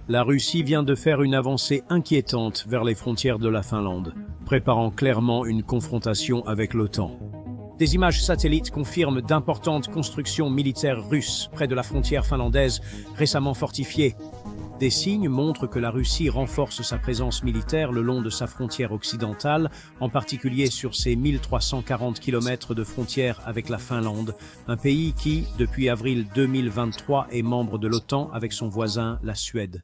La Russie vient de faire une avancée inquiétante vers les frontières de la Finlande, préparant clairement une confrontation avec l'OTAN. Des images satellites confirment d'importantes constructions militaires russes près de la frontière finlandaise récemment fortifiée. Des signes montrent que la Russie renforce sa présence militaire le long de sa frontière occidentale, en particulier sur ses 1340 km de frontière avec la Finlande, un pays qui, depuis avril 2023, est membre de l'OTAN avec son voisin, la Suède.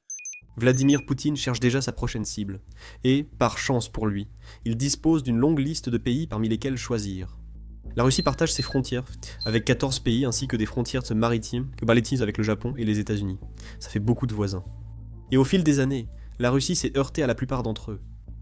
Vladimir Poutine cherche déjà sa prochaine cible, et, par chance pour lui, il dispose d'une longue liste de pays parmi lesquels choisir. La Russie partage ses frontières avec 14 pays ainsi que des frontières maritimes que balisent avec le Japon et les États-Unis. Ça fait beaucoup de voisins. Et au fil des années, la Russie s'est heurtée à la plupart d'entre eux.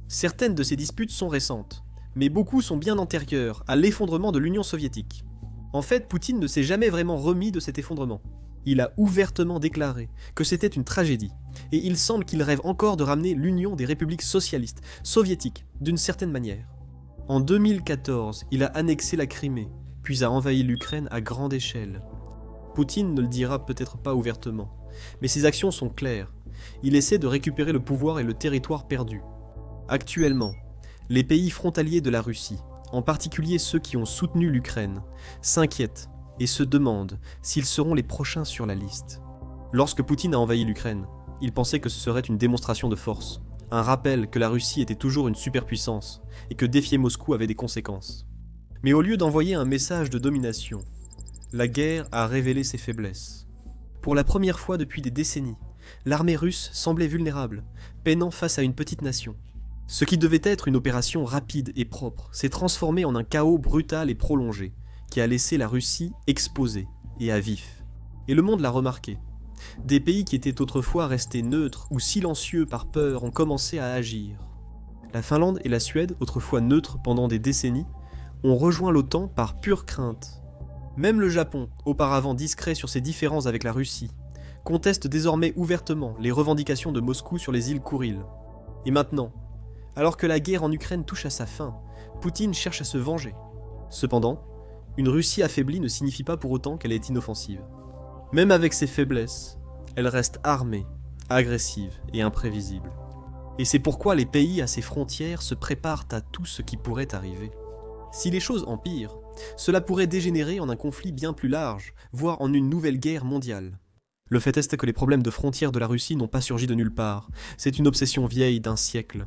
Certaines de ces disputes sont récentes, mais beaucoup sont bien antérieures à l'effondrement de l'Union soviétique. En fait, Poutine ne s'est jamais vraiment remis de cet effondrement. Il a ouvertement déclaré que c'était une tragédie, et il semble qu'il rêve encore de ramener l'Union des républiques socialistes, soviétiques, d'une certaine manière. En 2014, il a annexé la Crimée, puis a envahi l'Ukraine à grande échelle. Poutine ne le dira peut-être pas ouvertement, mais ses actions sont claires. Il essaie de récupérer le pouvoir et le territoire perdu. Actuellement, les pays frontaliers de la Russie, en particulier ceux qui ont soutenu l'Ukraine, s'inquiètent et se demandent s'ils seront les prochains sur la liste. Lorsque Poutine a envahi l'Ukraine, il pensait que ce serait une démonstration de force, un rappel que la Russie était toujours une superpuissance et que défier Moscou avait des conséquences. Mais au lieu d'envoyer un message de domination, la guerre a révélé ses faiblesses. Pour la première fois depuis des décennies, l'armée russe semblait vulnérable, peinant face à une petite nation. Ce qui devait être une opération rapide et propre s'est transformé en un chaos brutal et prolongé, qui a laissé la Russie exposée et à vif. Et le monde l'a remarqué. Des pays qui étaient autrefois restés neutres ou silencieux par peur ont commencé à agir. La Finlande et la Suède, autrefois neutres pendant des décennies, ont rejoint l'OTAN par pure crainte. Même le Japon, auparavant discret sur ses différends avec la Russie, conteste désormais ouvertement les revendications de Moscou sur les îles Kouriles. Et maintenant, alors que la guerre en Ukraine touche à sa fin, Poutine cherche à se venger. Cependant, une Russie affaiblie ne signifie pas pour autant qu'elle est inoffensive. Même avec ses faiblesses, elle reste armée, agressive et imprévisible. Et c'est pourquoi les pays à ses frontières se préparent à tout ce qui pourrait arriver. Si les choses empirent, cela pourrait dégénérer en un conflit bien plus large, voire en une nouvelle guerre mondiale. Le fait est que les problèmes de frontières de la Russie n'ont pas surgi de nulle part, c'est une obsession vieille d'un siècle.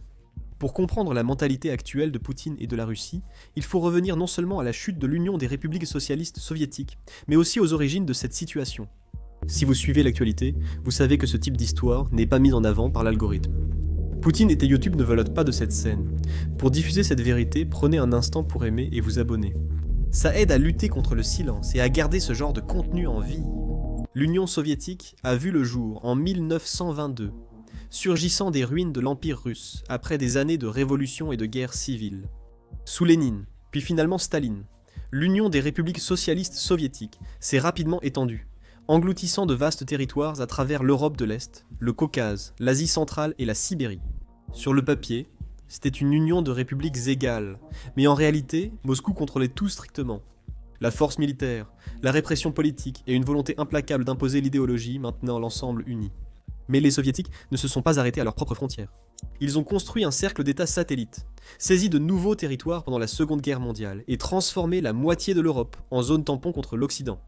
Pour comprendre la mentalité actuelle de Poutine et de la Russie, il faut revenir non seulement à la chute de l'Union des républiques socialistes soviétiques, mais aussi aux origines de cette situation. Si vous suivez l'actualité, vous savez que ce type d'histoire n'est pas mis en avant par l'algorithme. Poutine et YouTube ne veulent pas de cette scène. Pour diffuser cette vérité, prenez un instant pour aimer et vous abonner. Ça aide à lutter contre le silence et à garder ce genre de contenu en vie. L'Union soviétique a vu le jour en 1922, surgissant des ruines de l'Empire russe après des années de révolution et de guerre civile. Sous Lénine, puis finalement Staline, l'Union des républiques socialistes soviétiques s'est rapidement étendue, engloutissant de vastes territoires à travers l'Europe de l'Est, le Caucase, l'Asie centrale et la Sibérie. Sur le papier, c'était une union de républiques égales, mais en réalité, Moscou contrôlait tout strictement. La force militaire, la répression politique et une volonté implacable d'imposer l'idéologie maintenant l'ensemble uni. Mais les soviétiques ne se sont pas arrêtés à leurs propres frontières. Ils ont construit un cercle d'États satellites, saisi de nouveaux territoires pendant la Seconde Guerre mondiale et transformé la moitié de l'Europe en zone tampon contre l'Occident.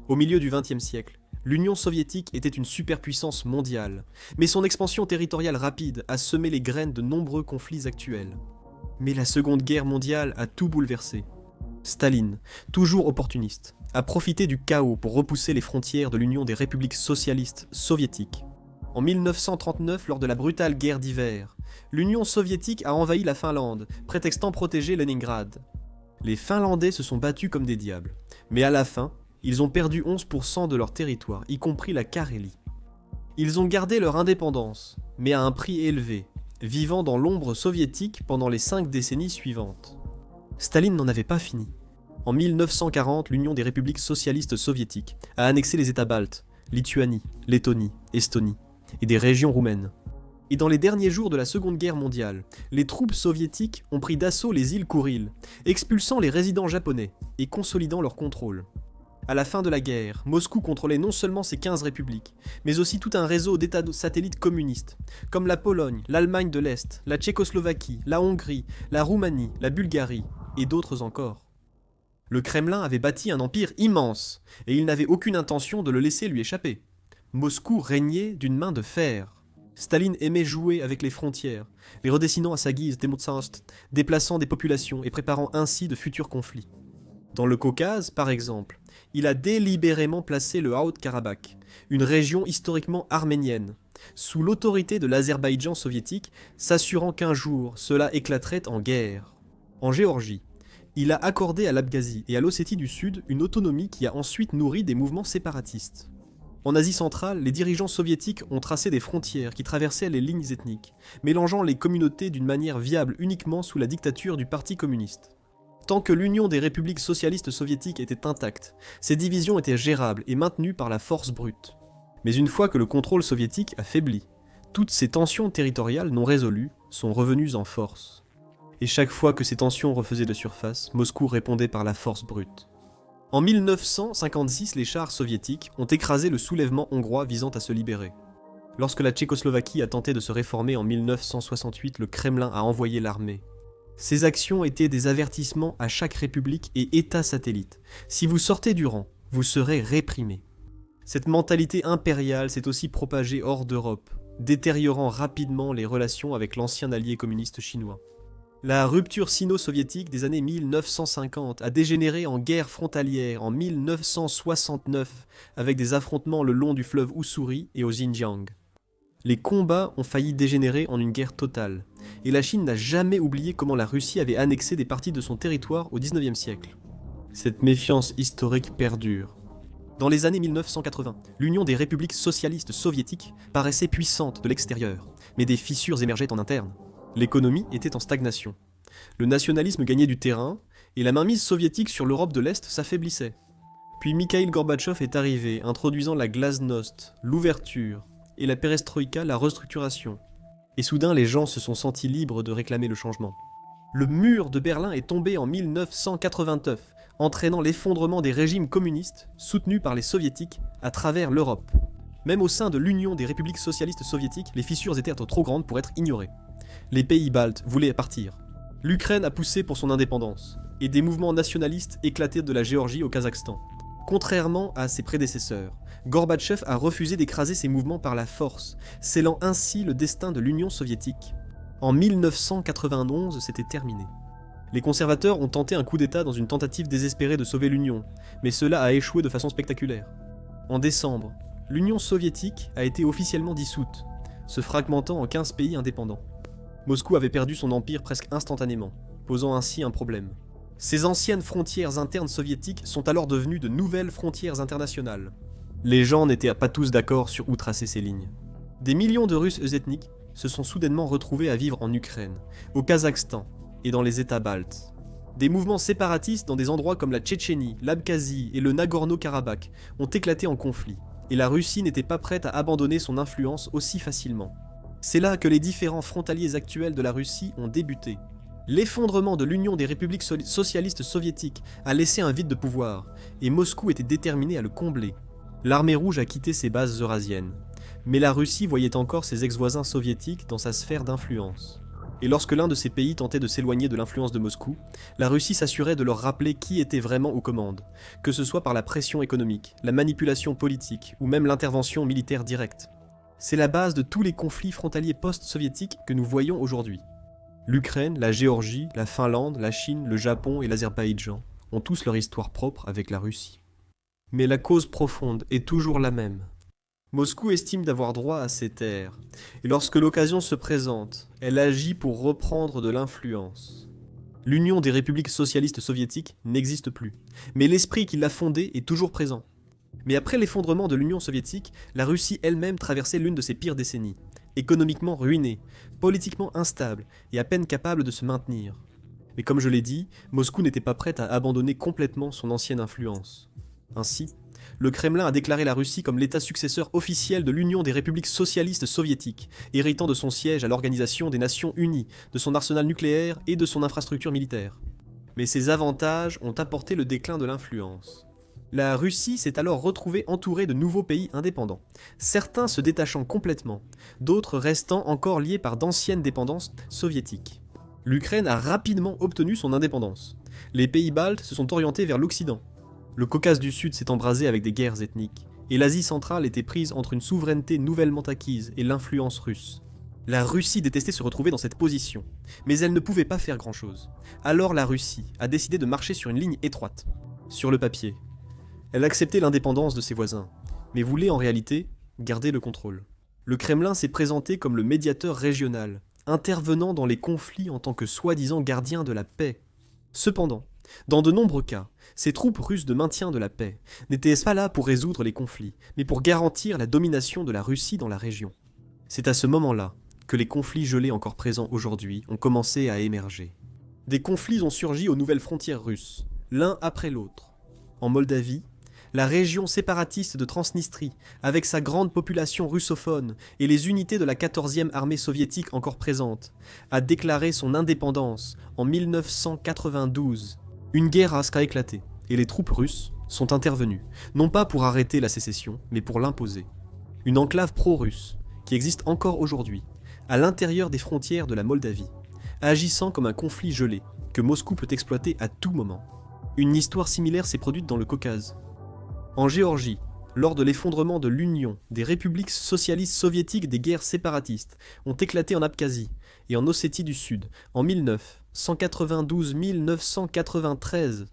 Au milieu du XXe siècle, l'Union soviétique était une superpuissance mondiale, mais son expansion territoriale rapide a semé les graines de nombreux conflits actuels. Mais la Seconde Guerre mondiale a tout bouleversé. Staline, toujours opportuniste, a profité du chaos pour repousser les frontières de l'Union des républiques socialistes soviétiques. En 1939, lors de la brutale guerre d'hiver, l'Union soviétique a envahi la Finlande, prétextant protéger Leningrad. Les Finlandais se sont battus comme des diables, mais à la fin, ils ont perdu 11% de leur territoire, y compris la Carélie. Ils ont gardé leur indépendance, mais à un prix élevé, vivant dans l'ombre soviétique pendant les 5 décennies suivantes. Staline n'en avait pas fini. En 1940, l'Union des républiques socialistes soviétiques a annexé les États baltes, Lituanie, Lettonie, Estonie, et des régions roumaines. Et dans les derniers jours de la Seconde Guerre mondiale, les troupes soviétiques ont pris d'assaut les îles Kouriles, expulsant les résidents japonais et consolidant leur contrôle. À la fin de la guerre, Moscou contrôlait non seulement ses 15 républiques, mais aussi tout un réseau d'États satellites communistes, comme la Pologne, l'Allemagne de l'Est, la Tchécoslovaquie, la Hongrie, la Roumanie, la Bulgarie, et d'autres encore. Le Kremlin avait bâti un empire immense, et il n'avait aucune intention de le laisser lui échapper. Moscou régnait d'une main de fer. Staline aimait jouer avec les frontières, les redessinant à sa guise, déplaçant des populations et préparant ainsi de futurs conflits. Dans le Caucase, par exemple, il a délibérément placé le Haut-Karabakh, une région historiquement arménienne, sous l'autorité de l'Azerbaïdjan soviétique, s'assurant qu'un jour cela éclaterait en guerre. En Géorgie, il a accordé à l'Abkhazie et à l'Ossétie du Sud une autonomie qui a ensuite nourri des mouvements séparatistes. En Asie centrale, les dirigeants soviétiques ont tracé des frontières qui traversaient les lignes ethniques, mélangeant les communautés d'une manière viable uniquement sous la dictature du Parti communiste. Tant que l'Union des républiques socialistes soviétiques était intacte, ces divisions étaient gérables et maintenues par la force brute. Mais une fois que le contrôle soviétique a faibli, toutes ces tensions territoriales non résolues sont revenues en force. Et chaque fois que ces tensions refaisaient de surface, Moscou répondait par la force brute. En 1956, les chars soviétiques ont écrasé le soulèvement hongrois visant à se libérer. Lorsque la Tchécoslovaquie a tenté de se réformer en 1968, le Kremlin a envoyé l'armée. Ces actions étaient des avertissements à chaque république et État satellite. Si vous sortez du rang, vous serez réprimé. Cette mentalité impériale s'est aussi propagée hors d'Europe, détériorant rapidement les relations avec l'ancien allié communiste chinois. La rupture sino-soviétique des années 1950 a dégénéré en guerre frontalière en 1969 avec des affrontements le long du fleuve Ussuri et au Xinjiang. Les combats ont failli dégénérer en une guerre totale, et la Chine n'a jamais oublié comment la Russie avait annexé des parties de son territoire au XIXe siècle. Cette méfiance historique perdure. Dans les années 1980, l'Union des républiques socialistes soviétiques paraissait puissante de l'extérieur, mais des fissures émergeaient en interne. L'économie était en stagnation. Le nationalisme gagnait du terrain, et la mainmise soviétique sur l'Europe de l'Est s'affaiblissait. Puis Mikhaïl Gorbatchev est arrivé, introduisant la glasnost, l'ouverture, et la perestroïka, la restructuration. Et soudain, les gens se sont sentis libres de réclamer le changement. Le mur de Berlin est tombé en 1989, entraînant l'effondrement des régimes communistes soutenus par les soviétiques à travers l'Europe. Même au sein de l'Union des républiques socialistes soviétiques, les fissures étaient trop grandes pour être ignorées. Les pays baltes voulaient partir. L'Ukraine a poussé pour son indépendance, et des mouvements nationalistes éclataient de la Géorgie au Kazakhstan. Contrairement à ses prédécesseurs, Gorbatchev a refusé d'écraser ces mouvements par la force, scellant ainsi le destin de l'Union soviétique. En 1991, c'était terminé. Les conservateurs ont tenté un coup d'État dans une tentative désespérée de sauver l'Union, mais cela a échoué de façon spectaculaire. En décembre, l'Union soviétique a été officiellement dissoute, se fragmentant en 15 pays indépendants. Moscou avait perdu son empire presque instantanément, posant ainsi un problème. Ces anciennes frontières internes soviétiques sont alors devenues de nouvelles frontières internationales. Les gens n'étaient pas tous d'accord sur où tracer ces lignes. Des millions de Russes ethniques se sont soudainement retrouvés à vivre en Ukraine, au Kazakhstan et dans les États baltes. Des mouvements séparatistes dans des endroits comme la Tchétchénie, l'Abkhazie et le Nagorno-Karabakh ont éclaté en conflit, et la Russie n'était pas prête à abandonner son influence aussi facilement. C'est là que les différents frontaliers actuels de la Russie ont débuté. L'effondrement de l'Union des républiques socialistes soviétiques a laissé un vide de pouvoir, et Moscou était déterminé à le combler. L'armée rouge a quitté ses bases eurasiennes, mais la Russie voyait encore ses ex-voisins soviétiques dans sa sphère d'influence. Et lorsque l'un de ces pays tentait de s'éloigner de l'influence de Moscou, la Russie s'assurait de leur rappeler qui était vraiment aux commandes, que ce soit par la pression économique, la manipulation politique ou même l'intervention militaire directe. C'est la base de tous les conflits frontaliers post-soviétiques que nous voyons aujourd'hui. L'Ukraine, la Géorgie, la Finlande, la Chine, le Japon et l'Azerbaïdjan ont tous leur histoire propre avec la Russie. Mais la cause profonde est toujours la même. Moscou estime d'avoir droit à ces terres, et lorsque l'occasion se présente, elle agit pour reprendre de l'influence. L'Union des républiques socialistes soviétiques n'existe plus, mais l'esprit qui l'a fondée est toujours présent. Mais après l'effondrement de l'Union soviétique, la Russie elle-même traversait l'une de ses pires décennies, économiquement ruinée, politiquement instable et à peine capable de se maintenir. Mais comme je l'ai dit, Moscou n'était pas prête à abandonner complètement son ancienne influence. Ainsi, le Kremlin a déclaré la Russie comme l'état successeur officiel de l'Union des républiques socialistes soviétiques, héritant de son siège à l'Organisation des Nations Unies, de son arsenal nucléaire et de son infrastructure militaire. Mais ces avantages ont apporté le déclin de l'influence. La Russie s'est alors retrouvée entourée de nouveaux pays indépendants, certains se détachant complètement, d'autres restant encore liés par d'anciennes dépendances soviétiques. L'Ukraine a rapidement obtenu son indépendance. Les pays baltes se sont orientés vers l'Occident. Le Caucase du Sud s'est embrasé avec des guerres ethniques, et l'Asie centrale était prise entre une souveraineté nouvellement acquise et l'influence russe. La Russie détestait se retrouver dans cette position, mais elle ne pouvait pas faire grand-chose. Alors la Russie a décidé de marcher sur une ligne étroite. Sur le papier, elle acceptait l'indépendance de ses voisins, mais voulait en réalité garder le contrôle. Le Kremlin s'est présenté comme le médiateur régional, intervenant dans les conflits en tant que soi-disant gardien de la paix. Cependant, dans de nombreux cas, ces troupes russes de maintien de la paix n'étaient pas là pour résoudre les conflits, mais pour garantir la domination de la Russie dans la région. C'est à ce moment-là que les conflits gelés encore présents aujourd'hui ont commencé à émerger. Des conflits ont surgi aux nouvelles frontières russes, l'un après l'autre. En Moldavie, la région séparatiste de Transnistrie, avec sa grande population russophone et les unités de la 14e armée soviétique encore présentes, a déclaré son indépendance en 1992. Une guerre a éclaté, et les troupes russes sont intervenues, non pas pour arrêter la sécession, mais pour l'imposer. Une enclave pro-russe, qui existe encore aujourd'hui, à l'intérieur des frontières de la Moldavie, agissant comme un conflit gelé, que Moscou peut exploiter à tout moment. Une histoire similaire s'est produite dans le Caucase. En Géorgie, lors de l'effondrement de l'Union, des républiques socialistes soviétiques, des guerres séparatistes ont éclaté en Abkhazie et en Ossétie du Sud en 1992-1993.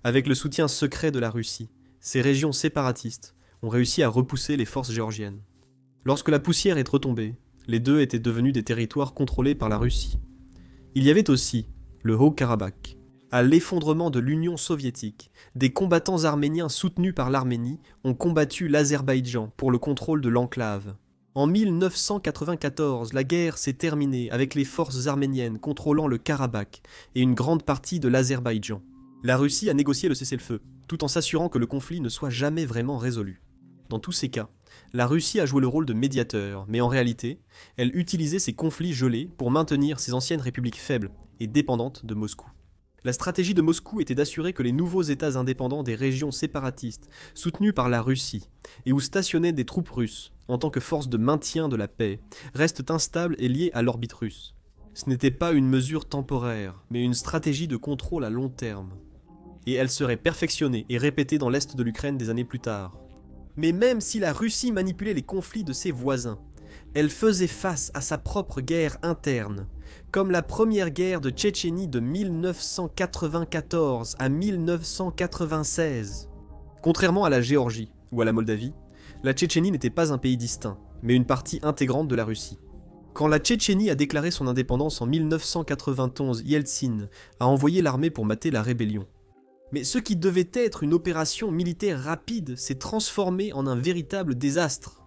Avec le soutien secret de la Russie, ces régions séparatistes ont réussi à repousser les forces géorgiennes. Lorsque la poussière est retombée, les deux étaient devenus des territoires contrôlés par la Russie. Il y avait aussi le Haut-Karabakh. À l'effondrement de l'Union soviétique, des combattants arméniens soutenus par l'Arménie ont combattu l'Azerbaïdjan pour le contrôle de l'enclave. En 1994, la guerre s'est terminée avec les forces arméniennes contrôlant le Karabakh et une grande partie de l'Azerbaïdjan. La Russie a négocié le cessez-le-feu, tout en s'assurant que le conflit ne soit jamais vraiment résolu. Dans tous ces cas, la Russie a joué le rôle de médiateur, mais en réalité, elle utilisait ces conflits gelés pour maintenir ses anciennes républiques faibles et dépendantes de Moscou. La stratégie de Moscou était d'assurer que les nouveaux États indépendants des régions séparatistes, soutenus par la Russie, et où stationnaient des troupes russes, en tant que force de maintien de la paix, restent instables et liés à l'orbite russe. Ce n'était pas une mesure temporaire, mais une stratégie de contrôle à long terme. Et elle serait perfectionnée et répétée dans l'est de l'Ukraine des années plus tard. Mais même si la Russie manipulait les conflits de ses voisins, elle faisait face à sa propre guerre interne, comme la première guerre de Tchétchénie de 1994 à 1996. Contrairement à la Géorgie ou à la Moldavie, la Tchétchénie n'était pas un pays distinct, mais une partie intégrante de la Russie. Quand la Tchétchénie a déclaré son indépendance en 1991, Yeltsin a envoyé l'armée pour mater la rébellion. Mais ce qui devait être une opération militaire rapide s'est transformé en un véritable désastre.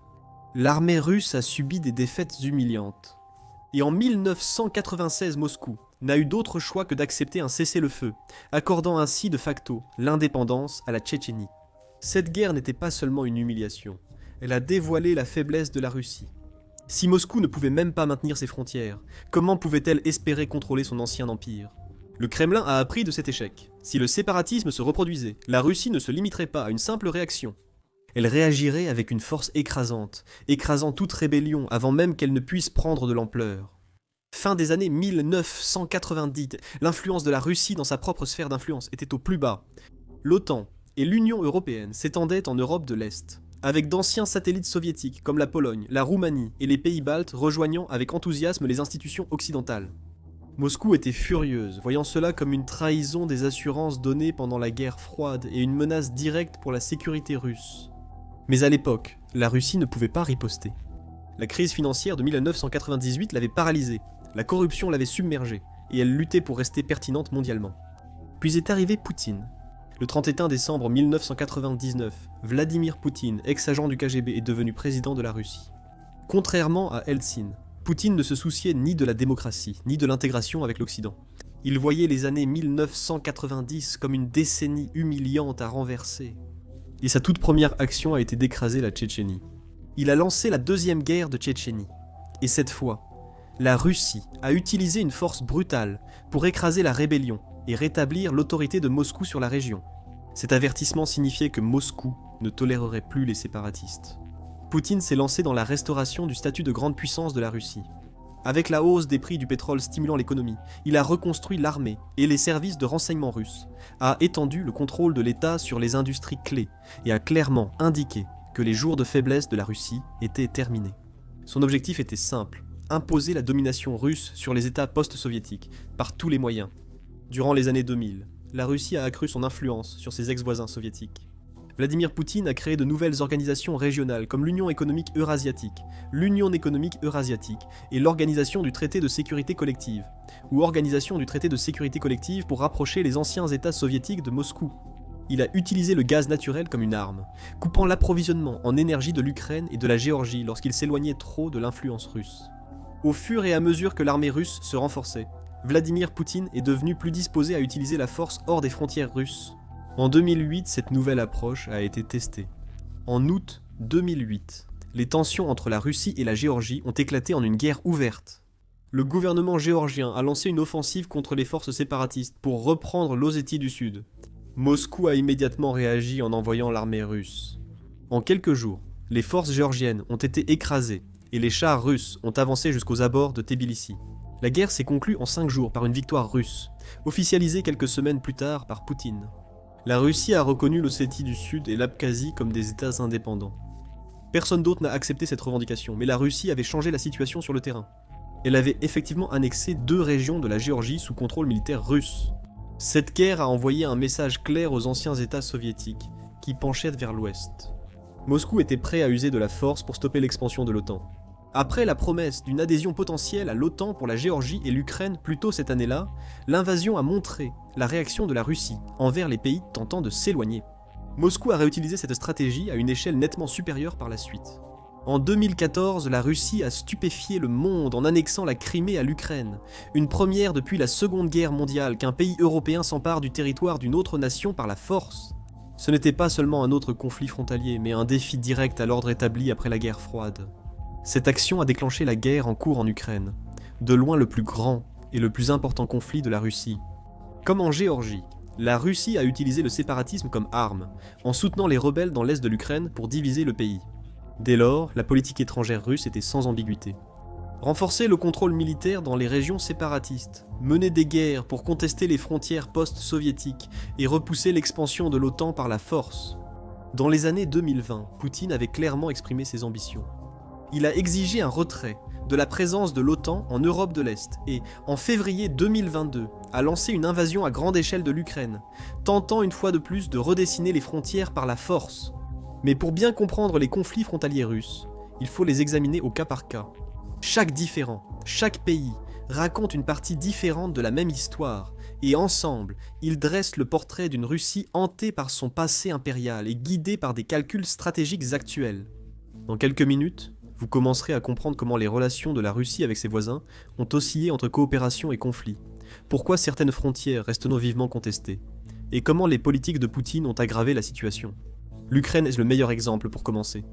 L'armée russe a subi des défaites humiliantes. Et en 1996, Moscou n'a eu d'autre choix que d'accepter un cessez-le-feu, accordant ainsi de facto l'indépendance à la Tchétchénie. Cette guerre n'était pas seulement une humiliation, elle a dévoilé la faiblesse de la Russie. Si Moscou ne pouvait même pas maintenir ses frontières, comment pouvait-elle espérer contrôler son ancien empire ? Le Kremlin a appris de cet échec. Si le séparatisme se reproduisait, la Russie ne se limiterait pas à une simple réaction. Elle réagirait avec une force écrasante, écrasant toute rébellion avant même qu'elle ne puisse prendre de l'ampleur. Fin des années 1990, l'influence de la Russie dans sa propre sphère d'influence était au plus bas. L'OTAN et l'Union européenne s'étendaient en Europe de l'Est, avec d'anciens satellites soviétiques comme la Pologne, la Roumanie et les pays baltes rejoignant avec enthousiasme les institutions occidentales. Moscou était furieuse, voyant cela comme une trahison des assurances données pendant la guerre froide et une menace directe pour la sécurité russe. Mais à l'époque, la Russie ne pouvait pas riposter. La crise financière de 1998 l'avait paralysée, la corruption l'avait submergée, et elle luttait pour rester pertinente mondialement. Puis est arrivé Poutine. Le 31 décembre 1999, Vladimir Poutine, ex-agent du KGB, est devenu président de la Russie. Contrairement à Eltsine, Poutine ne se souciait ni de la démocratie, ni de l'intégration avec l'Occident. Il voyait les années 1990 comme une décennie humiliante à renverser. Et sa toute première action a été d'écraser la Tchétchénie. Il a lancé la deuxième guerre de Tchétchénie. Et cette fois, la Russie a utilisé une force brutale pour écraser la rébellion et rétablir l'autorité de Moscou sur la région. Cet avertissement signifiait que Moscou ne tolérerait plus les séparatistes. Poutine s'est lancé dans la restauration du statut de grande puissance de la Russie. Avec la hausse des prix du pétrole stimulant l'économie, il a reconstruit l'armée et les services de renseignement russes, a étendu le contrôle de l'État sur les industries clés et a clairement indiqué que les jours de faiblesse de la Russie étaient terminés. Son objectif était simple, imposer la domination russe sur les États post-soviétiques par tous les moyens. Durant les années 2000, la Russie a accru son influence sur ses ex-voisins soviétiques. Vladimir Poutine a créé de nouvelles organisations régionales comme l'Union économique eurasiatique, l'Union économique eurasiatique et l'Organisation du traité de sécurité collective, ou Organisation du traité de sécurité collective pour rapprocher les anciens États soviétiques de Moscou. Il a utilisé le gaz naturel comme une arme, coupant l'approvisionnement en énergie de l'Ukraine et de la Géorgie lorsqu'il s'éloignait trop de l'influence russe. Au fur et à mesure que l'armée russe se renforçait, Vladimir Poutine est devenu plus disposé à utiliser la force hors des frontières russes. En 2008, cette nouvelle approche a été testée. En août 2008, les tensions entre la Russie et la Géorgie ont éclaté en une guerre ouverte. Le gouvernement géorgien a lancé une offensive contre les forces séparatistes pour reprendre l'Ossétie du Sud. Moscou a immédiatement réagi en envoyant l'armée russe. En quelques jours, les forces géorgiennes ont été écrasées et les chars russes ont avancé jusqu'aux abords de Tbilissi. La guerre s'est conclue en 5 jours par une victoire russe, officialisée quelques semaines plus tard par Poutine. La Russie a reconnu l'Ossétie du Sud et l'Abkhazie comme des États indépendants. Personne d'autre n'a accepté cette revendication, mais la Russie avait changé la situation sur le terrain. Elle avait effectivement annexé 2 régions de la Géorgie sous contrôle militaire russe. Cette guerre a envoyé un message clair aux anciens États soviétiques, qui penchaient vers l'ouest. Moscou était prêt à user de la force pour stopper l'expansion de l'OTAN. Après la promesse d'une adhésion potentielle à l'OTAN pour la Géorgie et l'Ukraine plus tôt cette année-là, l'invasion a montré la réaction de la Russie envers les pays tentant de s'éloigner. Moscou a réutilisé cette stratégie à une échelle nettement supérieure par la suite. En 2014, la Russie a stupéfié le monde en annexant la Crimée à l'Ukraine, une première depuis la Seconde Guerre mondiale qu'un pays européen s'empare du territoire d'une autre nation par la force. Ce n'était pas seulement un autre conflit frontalier, mais un défi direct à l'ordre établi après la guerre froide. Cette action a déclenché la guerre en cours en Ukraine, de loin le plus grand et le plus important conflit de la Russie. Comme en Géorgie, la Russie a utilisé le séparatisme comme arme, en soutenant les rebelles dans l'est de l'Ukraine pour diviser le pays. Dès lors, la politique étrangère russe était sans ambiguïté. Renforcer le contrôle militaire dans les régions séparatistes, mener des guerres pour contester les frontières post-soviétiques et repousser l'expansion de l'OTAN par la force. Dans les années 2020, Poutine avait clairement exprimé ses ambitions. Il a exigé un retrait de la présence de l'OTAN en Europe de l'Est et, en février 2022, a lancé une invasion à grande échelle de l'Ukraine, tentant une fois de plus de redessiner les frontières par la force. Mais pour bien comprendre les conflits frontaliers russes, il faut les examiner au cas par cas. Chaque différend, chaque pays, raconte une partie différente de la même histoire, et ensemble, ils dressent le portrait d'une Russie hantée par son passé impérial et guidée par des calculs stratégiques actuels. Dans quelques minutes, vous commencerez à comprendre comment les relations de la Russie avec ses voisins ont oscillé entre coopération et conflit, pourquoi certaines frontières restent vivement contestées, et comment les politiques de Poutine ont aggravé la situation. L'Ukraine est le meilleur exemple pour commencer.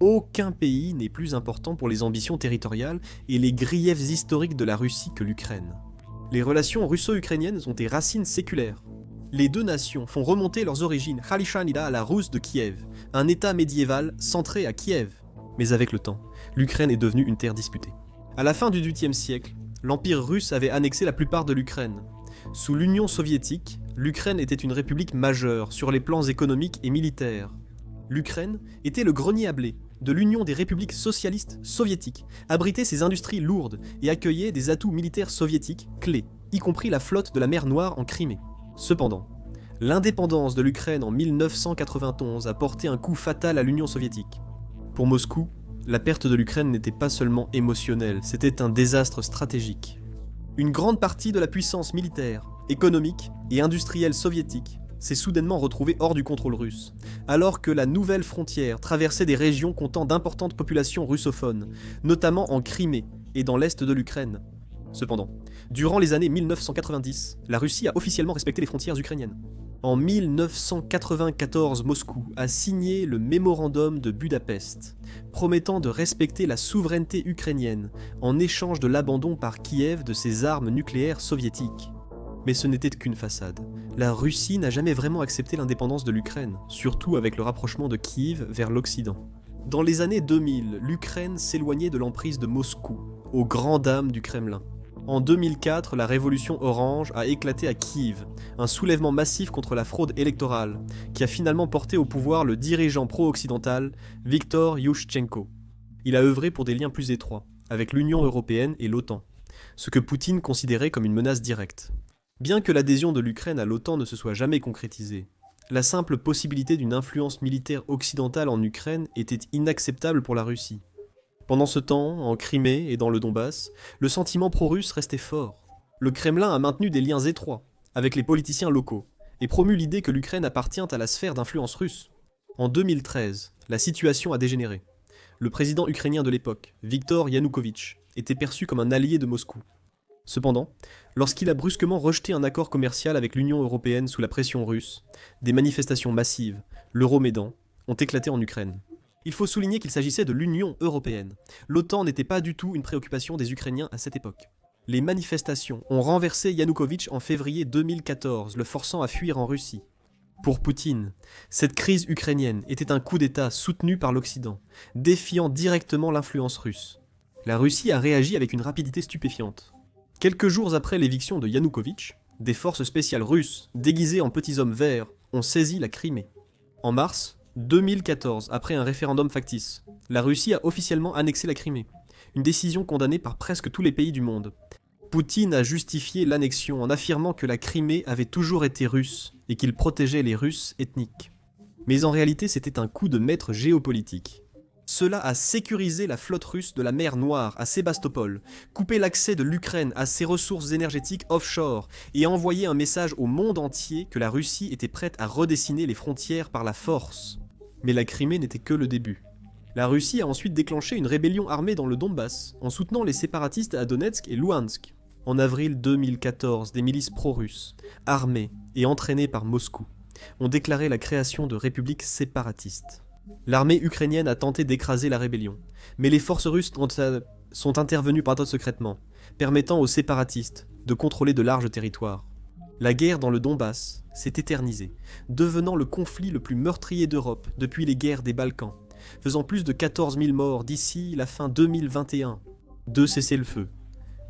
Aucun pays n'est plus important pour les ambitions territoriales et les griefs historiques de la Russie que l'Ukraine. Les relations russo-ukrainiennes ont des racines séculaires. Les 2 nations font remonter leurs origines Khalichanida à la Rus de Kiev, un état médiéval centré à Kiev. Mais avec le temps, l'Ukraine est devenue une terre disputée. À la fin du XVIIIe siècle, l'Empire russe avait annexé la plupart de l'Ukraine. Sous l'Union soviétique, l'Ukraine était une république majeure sur les plans économiques et militaires. L'Ukraine était le grenier à blé de l'Union des républiques socialistes soviétiques, abritait ses industries lourdes et accueillait des atouts militaires soviétiques clés, y compris la flotte de la mer Noire en Crimée. Cependant, l'indépendance de l'Ukraine en 1991 a porté un coup fatal à l'Union soviétique. Pour Moscou, la perte de l'Ukraine n'était pas seulement émotionnelle, c'était un désastre stratégique. Une grande partie de la puissance militaire, économique et industrielle soviétique s'est soudainement retrouvée hors du contrôle russe, alors que la nouvelle frontière traversait des régions comptant d'importantes populations russophones, notamment en Crimée et dans l'est de l'Ukraine. Cependant, durant les années 1990, la Russie a officiellement respecté les frontières ukrainiennes. En 1994, Moscou a signé le mémorandum de Budapest, promettant de respecter la souveraineté ukrainienne en échange de l'abandon par Kiev de ses armes nucléaires soviétiques. Mais ce n'était qu'une façade. La Russie n'a jamais vraiment accepté l'indépendance de l'Ukraine, surtout avec le rapprochement de Kiev vers l'Occident. Dans les années 2000, l'Ukraine s'éloignait de l'emprise de Moscou, aux grandes dames du Kremlin. En 2004, la révolution orange a éclaté à Kiev, un soulèvement massif contre la fraude électorale, qui a finalement porté au pouvoir le dirigeant pro-occidental Viktor Yushchenko. Il a œuvré pour des liens plus étroits, avec l'Union européenne et l'OTAN, ce que Poutine considérait comme une menace directe. Bien que l'adhésion de l'Ukraine à l'OTAN ne se soit jamais concrétisée, la simple possibilité d'une influence militaire occidentale en Ukraine était inacceptable pour la Russie. Pendant ce temps, en Crimée et dans le Donbass, le sentiment pro-russe restait fort. Le Kremlin a maintenu des liens étroits avec les politiciens locaux et promu l'idée que l'Ukraine appartient à la sphère d'influence russe. En 2013, la situation a dégénéré. Le président ukrainien de l'époque, Viktor Yanukovych, était perçu comme un allié de Moscou. Cependant, lorsqu'il a brusquement rejeté un accord commercial avec l'Union européenne sous la pression russe, des manifestations massives, l'Euromaidan, ont éclaté en Ukraine. Il faut souligner qu'il s'agissait de l'Union européenne. L'OTAN n'était pas du tout une préoccupation des Ukrainiens à cette époque. Les manifestations ont renversé Yanukovych en février 2014, le forçant à fuir en Russie. Pour Poutine, cette crise ukrainienne était un coup d'État soutenu par l'Occident, défiant directement l'influence russe. La Russie a réagi avec une rapidité stupéfiante. Quelques jours après l'éviction de Yanukovych, des forces spéciales russes, déguisées en petits hommes verts, ont saisi la Crimée. En mars 2014, après un référendum factice, la Russie a officiellement annexé la Crimée, une décision condamnée par presque tous les pays du monde. Poutine a justifié l'annexion en affirmant que la Crimée avait toujours été russe et qu'il protégeait les Russes ethniques. Mais en réalité, c'était un coup de maître géopolitique. Cela a sécurisé la flotte russe de la mer Noire à Sébastopol, coupé l'accès de l'Ukraine à ses ressources énergétiques offshore et envoyé un message au monde entier que la Russie était prête à redessiner les frontières par la force. Mais la Crimée n'était que le début. La Russie a ensuite déclenché une rébellion armée dans le Donbass, en soutenant les séparatistes à Donetsk et Louhansk. En avril 2014, des milices pro-russes, armées et entraînées par Moscou, ont déclaré la création de républiques séparatistes. L'armée ukrainienne a tenté d'écraser la rébellion, mais les forces russes sont intervenues secrètement, permettant aux séparatistes de contrôler de larges territoires. La guerre dans le Donbass s'est éternisée, devenant le conflit le plus meurtrier d'Europe depuis les guerres des Balkans, faisant plus de 14 000 morts d'ici la fin 2021. 2 cessez-le-feu,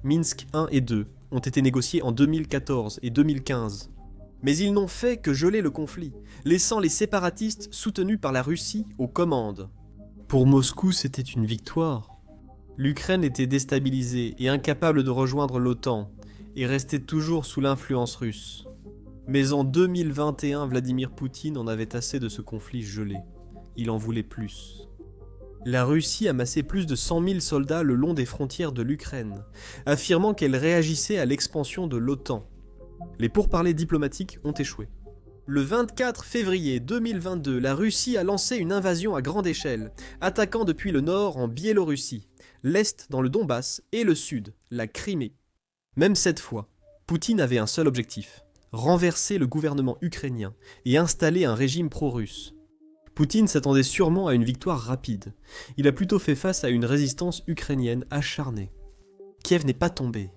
Minsk 1 et 2, ont été négociés en 2014 et 2015. Mais ils n'ont fait que geler le conflit, laissant les séparatistes soutenus par la Russie aux commandes. Pour Moscou, c'était une victoire. L'Ukraine était déstabilisée et incapable de rejoindre l'OTAN, et restait toujours sous l'influence russe. Mais en 2021, Vladimir Poutine en avait assez de ce conflit gelé. Il en voulait plus. La Russie amassait plus de 100 000 soldats le long des frontières de l'Ukraine, affirmant qu'elle réagissait à l'expansion de l'OTAN. Les pourparlers diplomatiques ont échoué. Le 24 février 2022, la Russie a lancé une invasion à grande échelle, attaquant depuis le nord en Biélorussie, l'est dans le Donbass et le sud, la Crimée. Même cette fois, Poutine avait un seul objectif, renverser le gouvernement ukrainien et installer un régime pro-russe. Poutine s'attendait sûrement à une victoire rapide. Il a plutôt fait face à une résistance ukrainienne acharnée. Kiev n'est pas tombé.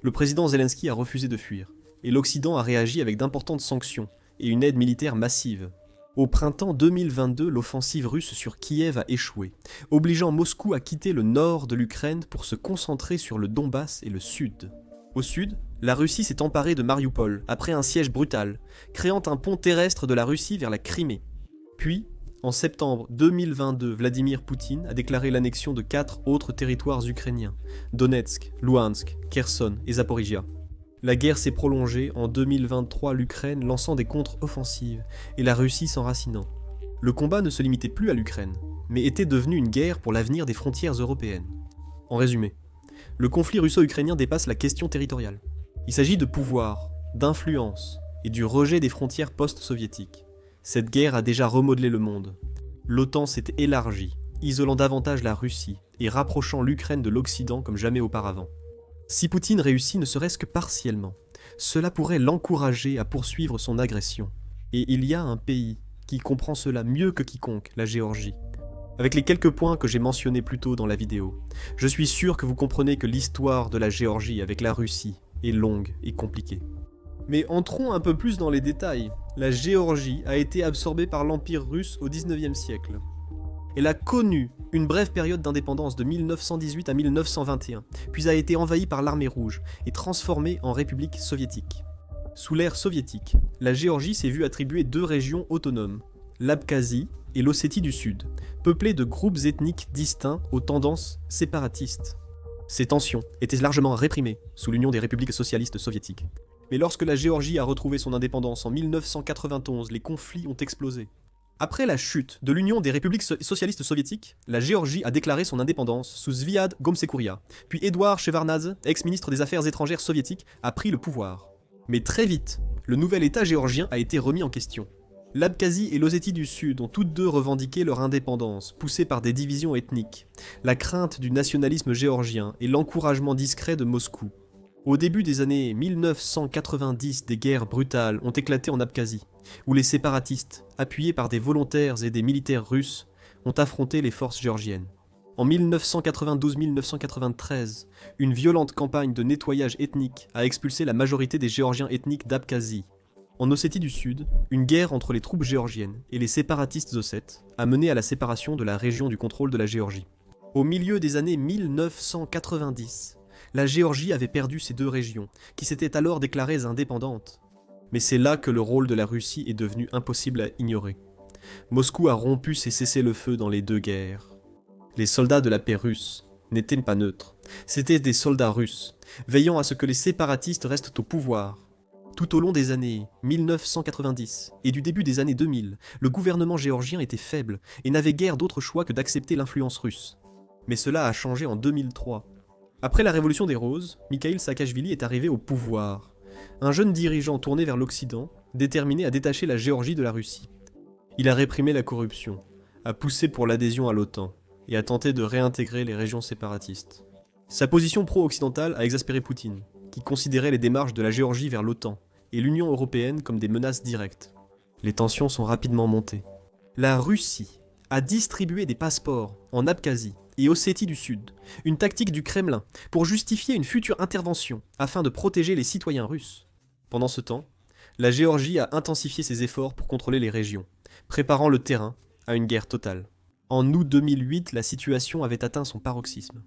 Le président Zelensky a refusé de fuir, et l'Occident a réagi avec d'importantes sanctions et une aide militaire massive. Au printemps 2022, l'offensive russe sur Kiev a échoué, obligeant Moscou à quitter le nord de l'Ukraine pour se concentrer sur le Donbass et le sud. Au sud, la Russie s'est emparée de Mariupol après un siège brutal, créant un pont terrestre de la Russie vers la Crimée. Puis, en septembre 2022, Vladimir Poutine a déclaré l'annexion de 4 autres territoires ukrainiens, Donetsk, Louhansk, Kherson et Zaporizhia. La guerre s'est prolongée en 2023, l'Ukraine lançant des contre-offensives et la Russie s'enracinant. Le combat ne se limitait plus à l'Ukraine, mais était devenu une guerre pour l'avenir des frontières européennes. En résumé, le conflit russo-ukrainien dépasse la question territoriale. Il s'agit de pouvoir, d'influence et du rejet des frontières post-soviétiques. Cette guerre a déjà remodelé le monde. L'OTAN s'est élargie, isolant davantage la Russie et rapprochant l'Ukraine de l'Occident comme jamais auparavant. Si Poutine réussit ne serait-ce que partiellement, cela pourrait l'encourager à poursuivre son agression. Et il y a un pays qui comprend cela mieux que quiconque, la Géorgie. Avec les quelques points que j'ai mentionnés plus tôt dans la vidéo, je suis sûr que vous comprenez que l'histoire de la Géorgie avec la Russie est longue et compliquée. Mais entrons un peu plus dans les détails. La Géorgie a été absorbée par l'Empire russe au XIXe siècle. Elle a connu une brève période d'indépendance de 1918 à 1921, puis a été envahie par l'armée rouge et transformée en république soviétique. Sous l'ère soviétique, la Géorgie s'est vue attribuer 2 régions autonomes, l'Abkhazie et l'Ossétie du Sud, peuplées de groupes ethniques distincts aux tendances séparatistes. Ces tensions étaient largement réprimées sous l'Union des républiques socialistes soviétiques. Mais lorsque la Géorgie a retrouvé son indépendance en 1991, les conflits ont explosé. Après la chute de l'Union des républiques socialistes soviétiques, la Géorgie a déclaré son indépendance sous Zviad Gomsekouria, puis Édouard Shevardnadze, ex-ministre des Affaires étrangères soviétique, a pris le pouvoir. Mais très vite, le nouvel État géorgien a été remis en question. L'Abkhazie et l'Ossétie du Sud ont toutes deux revendiqué leur indépendance, poussées par des divisions ethniques, la crainte du nationalisme géorgien et l'encouragement discret de Moscou. Au début des années 1990, des guerres brutales ont éclaté en Abkhazie, où les séparatistes, appuyés par des volontaires et des militaires russes, ont affronté les forces géorgiennes. En 1992-1993, une violente campagne de nettoyage ethnique a expulsé la majorité des Géorgiens ethniques d'Abkhazie. En Ossétie du Sud, une guerre entre les troupes géorgiennes et les séparatistes ossètes a mené à la séparation de la région du contrôle de la Géorgie. Au milieu des années 1990, la Géorgie avait perdu ces 2 régions, qui s'étaient alors déclarées indépendantes. Mais c'est là que le rôle de la Russie est devenu impossible à ignorer. Moscou a rompu ses cessez-le-feu dans les 2 guerres. Les soldats de la paix russe n'étaient pas neutres. C'étaient des soldats russes, veillant à ce que les séparatistes restent au pouvoir. Tout au long des années 1990 et du début des années 2000, le gouvernement géorgien était faible et n'avait guère d'autre choix que d'accepter l'influence russe. Mais cela a changé en 2003. Après la révolution des Roses, Mikhail Saakachvili est arrivé au pouvoir. Un jeune dirigeant tourné vers l'Occident, déterminé à détacher la Géorgie de la Russie. Il a réprimé la corruption, a poussé pour l'adhésion à l'OTAN et a tenté de réintégrer les régions séparatistes. Sa position pro-occidentale a exaspéré Poutine, qui considérait les démarches de la Géorgie vers l'OTAN et l'Union européenne comme des menaces directes. Les tensions sont rapidement montées. La Russie a distribué des passeports en Abkhazie et Ossétie du Sud, une tactique du Kremlin pour justifier une future intervention afin de protéger les citoyens russes. Pendant ce temps, la Géorgie a intensifié ses efforts pour contrôler les régions, préparant le terrain à une guerre totale. En août 2008, la situation avait atteint son paroxysme.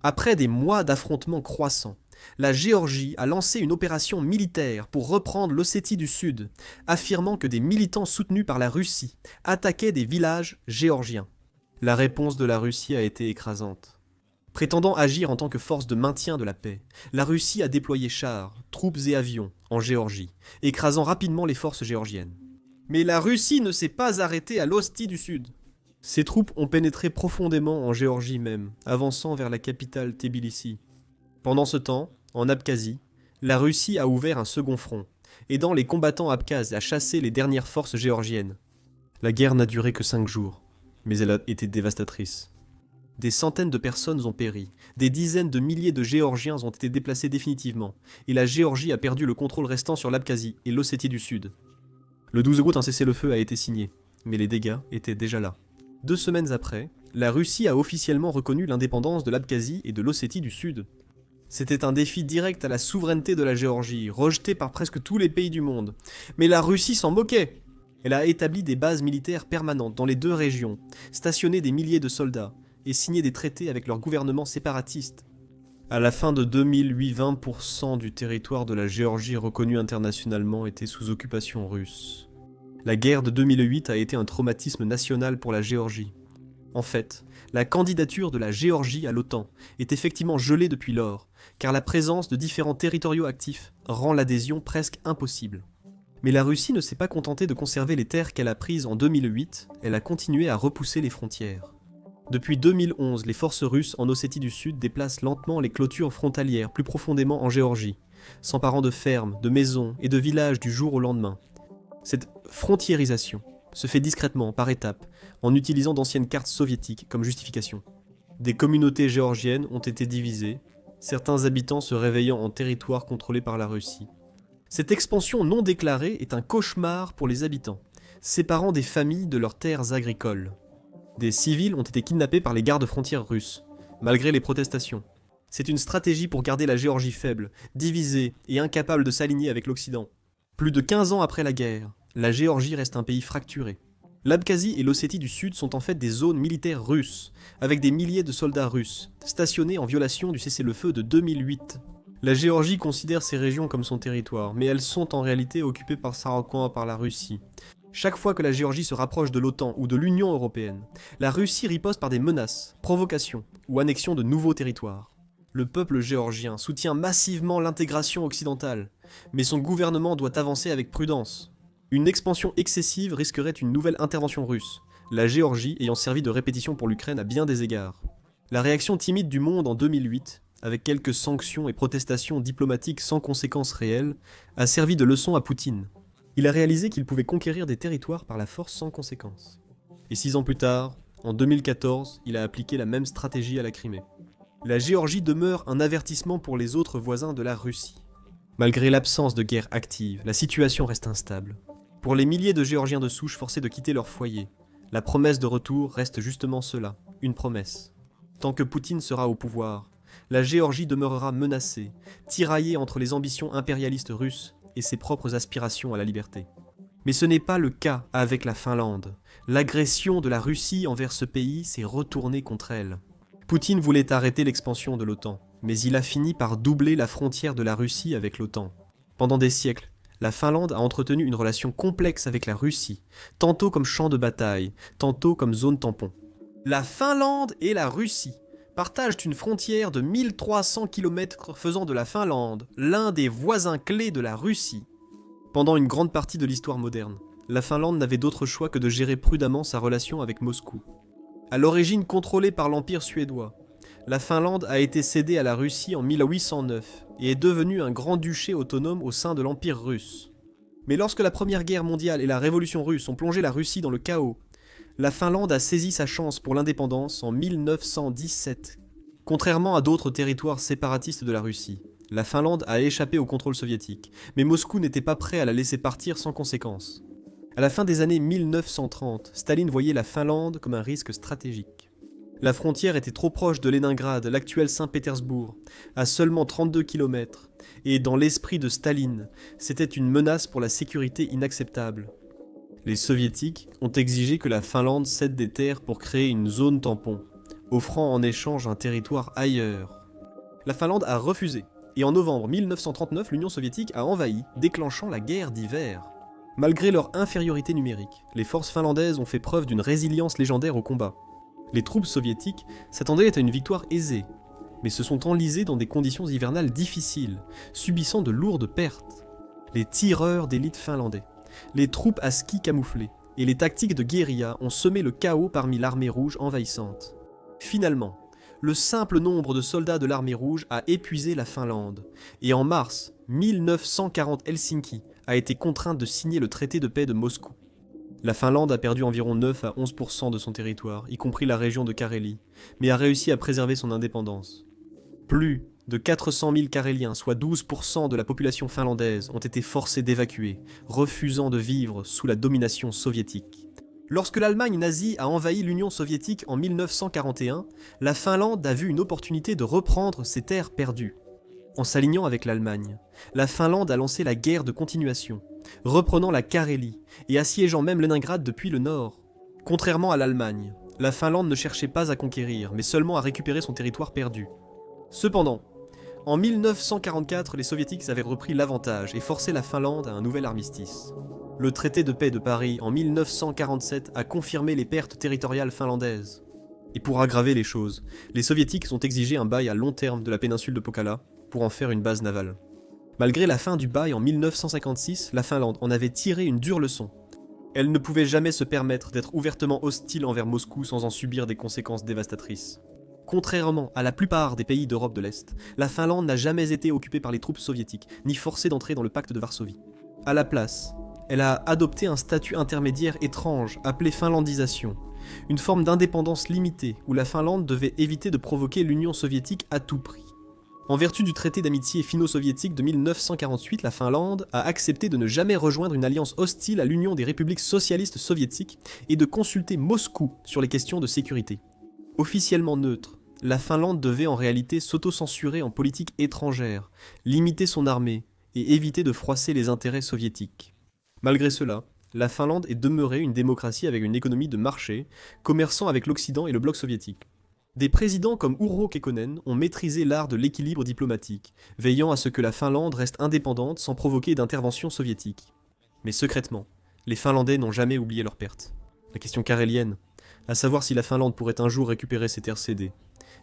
Après des mois d'affrontements croissants, la Géorgie a lancé une opération militaire pour reprendre l'Ossétie du Sud, affirmant que des militants soutenus par la Russie attaquaient des villages géorgiens. La réponse de la Russie a été écrasante. Prétendant agir en tant que force de maintien de la paix, la Russie a déployé chars, troupes et avions en Géorgie, écrasant rapidement les forces géorgiennes. Mais la Russie ne s'est pas arrêtée à l'Ossétie du Sud. Ses troupes ont pénétré profondément en Géorgie même, avançant vers la capitale Tbilissi. Pendant ce temps, en Abkhazie, la Russie a ouvert un second front, aidant les combattants abkhazes à chasser les dernières forces géorgiennes. La guerre n'a duré que 5 jours, mais elle a été dévastatrice. Des centaines de personnes ont péri, des dizaines de milliers de Géorgiens ont été déplacés définitivement, et la Géorgie a perdu le contrôle restant sur l'Abkhazie et l'Ossétie du Sud. Le 12 août, un cessez-le-feu a été signé, mais les dégâts étaient déjà là. 2 semaines après, la Russie a officiellement reconnu l'indépendance de l'Abkhazie et de l'Ossétie du Sud. C'était un défi direct à la souveraineté de la Géorgie, rejeté par presque tous les pays du monde. Mais la Russie s'en moquait. Elle a établi des bases militaires permanentes dans les 2 régions, stationné des milliers de soldats et signé des traités avec leur gouvernement séparatiste. À la fin de 2008, 20% du territoire de la Géorgie reconnu internationalement était sous occupation russe. La guerre de 2008 a été un traumatisme national pour la Géorgie. En fait, la candidature de la Géorgie à l'OTAN est effectivement gelée depuis lors, car la présence de différents territoriaux actifs rend l'adhésion presque impossible. Mais la Russie ne s'est pas contentée de conserver les terres qu'elle a prises en 2008, elle a continué à repousser les frontières. Depuis 2011, les forces russes en Ossétie du Sud déplacent lentement les clôtures frontalières plus profondément en Géorgie, s'emparant de fermes, de maisons et de villages du jour au lendemain. Cette frontiérisation se fait discrètement, par étapes, en utilisant d'anciennes cartes soviétiques comme justification. Des communautés géorgiennes ont été divisées, certains habitants se réveillant en territoire contrôlé par la Russie. Cette expansion non déclarée est un cauchemar pour les habitants, séparant des familles de leurs terres agricoles. Des civils ont été kidnappés par les gardes frontières russes, malgré les protestations. C'est une stratégie pour garder la Géorgie faible, divisée et incapable de s'aligner avec l'Occident. Plus de 15 ans après la guerre, la Géorgie reste un pays fracturé. L'Abkhazie et l'Ossétie du Sud sont en fait des zones militaires russes, avec des milliers de soldats russes, stationnés en violation du cessez-le-feu de 2008. La Géorgie considère ces régions comme son territoire, mais elles sont en réalité occupées par sa recoin par la Russie. Chaque fois que la Géorgie se rapproche de l'OTAN ou de l'Union européenne, la Russie riposte par des menaces, provocations ou annexions de nouveaux territoires. Le peuple géorgien soutient massivement l'intégration occidentale, mais son gouvernement doit avancer avec prudence. Une expansion excessive risquerait une nouvelle intervention russe, la Géorgie ayant servi de répétition pour l'Ukraine à bien des égards. La réaction timide du monde en 2008, avec quelques sanctions et protestations diplomatiques sans conséquences réelles, a servi de leçon à Poutine. Il a réalisé qu'il pouvait conquérir des territoires par la force sans conséquence. Et 6 ans plus tard, en 2014, il a appliqué la même stratégie à la Crimée. La Géorgie demeure un avertissement pour les autres voisins de la Russie. Malgré l'absence de guerre active, la situation reste instable. Pour les milliers de Géorgiens de souche forcés de quitter leur foyer, la promesse de retour reste justement cela, une promesse. Tant que Poutine sera au pouvoir, la Géorgie demeurera menacée, tiraillée entre les ambitions impérialistes russes et ses propres aspirations à la liberté. Mais ce n'est pas le cas avec la Finlande. L'agression de la Russie envers ce pays s'est retournée contre elle. Poutine voulait arrêter l'expansion de l'OTAN, mais il a fini par doubler la frontière de la Russie avec l'OTAN. Pendant des siècles, la Finlande a entretenu une relation complexe avec la Russie, tantôt comme champ de bataille, tantôt comme zone tampon. La Finlande et la Russie partagent une frontière de 1300 km faisant de la Finlande l'un des voisins clés de la Russie. Pendant une grande partie de l'histoire moderne, la Finlande n'avait d'autre choix que de gérer prudemment sa relation avec Moscou. À l'origine contrôlée par l'Empire suédois, la Finlande a été cédée à la Russie en 1809 et est devenue un grand-duché autonome au sein de l'Empire russe. Mais lorsque la Première Guerre mondiale et la Révolution russe ont plongé la Russie dans le chaos, la Finlande a saisi sa chance pour l'indépendance en 1917. Contrairement à d'autres territoires séparatistes de la Russie, la Finlande a échappé au contrôle soviétique, mais Moscou n'était pas prêt à la laisser partir sans conséquence. À la fin des années 1930, Staline voyait la Finlande comme un risque stratégique. La frontière était trop proche de Leningrad, l'actuel Saint-Pétersbourg, à seulement 32 km, et dans l'esprit de Staline, c'était une menace pour la sécurité inacceptable. Les soviétiques ont exigé que la Finlande cède des terres pour créer une zone tampon, offrant en échange un territoire ailleurs. La Finlande a refusé, et en novembre 1939, l'Union soviétique a envahi, déclenchant la guerre d'hiver. Malgré leur infériorité numérique, les forces finlandaises ont fait preuve d'une résilience légendaire au combat. Les troupes soviétiques s'attendaient à une victoire aisée, mais se sont enlisées dans des conditions hivernales difficiles, subissant de lourdes pertes. Les tireurs d'élite finlandais, les troupes à ski camouflées et les tactiques de guérilla ont semé le chaos parmi l'armée rouge envahissante. Finalement, le simple nombre de soldats de l'armée rouge a épuisé la Finlande, et en mars 1940, Helsinki a été contrainte de signer le traité de paix de Moscou. La Finlande a perdu environ 9 à 11% de son territoire, y compris la région de Carélie, mais a réussi à préserver son indépendance. Plus de 400 000 Caréliens, soit 12% de la population finlandaise, ont été forcés d'évacuer, refusant de vivre sous la domination soviétique. Lorsque l'Allemagne nazie a envahi l'Union soviétique en 1941, la Finlande a vu une opportunité de reprendre ses terres perdues. En s'alignant avec l'Allemagne, la Finlande a lancé la guerre de continuation, reprenant la Carélie et assiégeant même Leningrad depuis le nord. Contrairement à l'Allemagne, la Finlande ne cherchait pas à conquérir, mais seulement à récupérer son territoire perdu. Cependant, en 1944, les Soviétiques avaient repris l'avantage et forcé la Finlande à un nouvel armistice. Le traité de paix de Paris en 1947 a confirmé les pertes territoriales finlandaises. Et pour aggraver les choses, les Soviétiques ont exigé un bail à long terme de la péninsule de Pokala pour en faire une base navale. Malgré la fin du bail en 1956, la Finlande en avait tiré une dure leçon. Elle ne pouvait jamais se permettre d'être ouvertement hostile envers Moscou sans en subir des conséquences dévastatrices. Contrairement à la plupart des pays d'Europe de l'Est, la Finlande n'a jamais été occupée par les troupes soviétiques, ni forcée d'entrer dans le pacte de Varsovie. À la place, elle a adopté un statut intermédiaire étrange, appelé finlandisation, une forme d'indépendance limitée où la Finlande devait éviter de provoquer l'Union soviétique à tout prix. En vertu du traité d'amitié finno-soviétique de 1948, la Finlande a accepté de ne jamais rejoindre une alliance hostile à l'Union des républiques socialistes soviétiques et de consulter Moscou sur les questions de sécurité. Officiellement neutre, la Finlande devait en réalité s'auto-censurer en politique étrangère, limiter son armée et éviter de froisser les intérêts soviétiques. Malgré cela, la Finlande est demeurée une démocratie avec une économie de marché, commerçant avec l'Occident et le bloc soviétique. Des présidents comme Urho Kekkonen ont maîtrisé l'art de l'équilibre diplomatique, veillant à ce que la Finlande reste indépendante sans provoquer d'intervention soviétique. Mais secrètement, les Finlandais n'ont jamais oublié leurs pertes. La question carélienne, à savoir si la Finlande pourrait un jour récupérer ses terres cédées,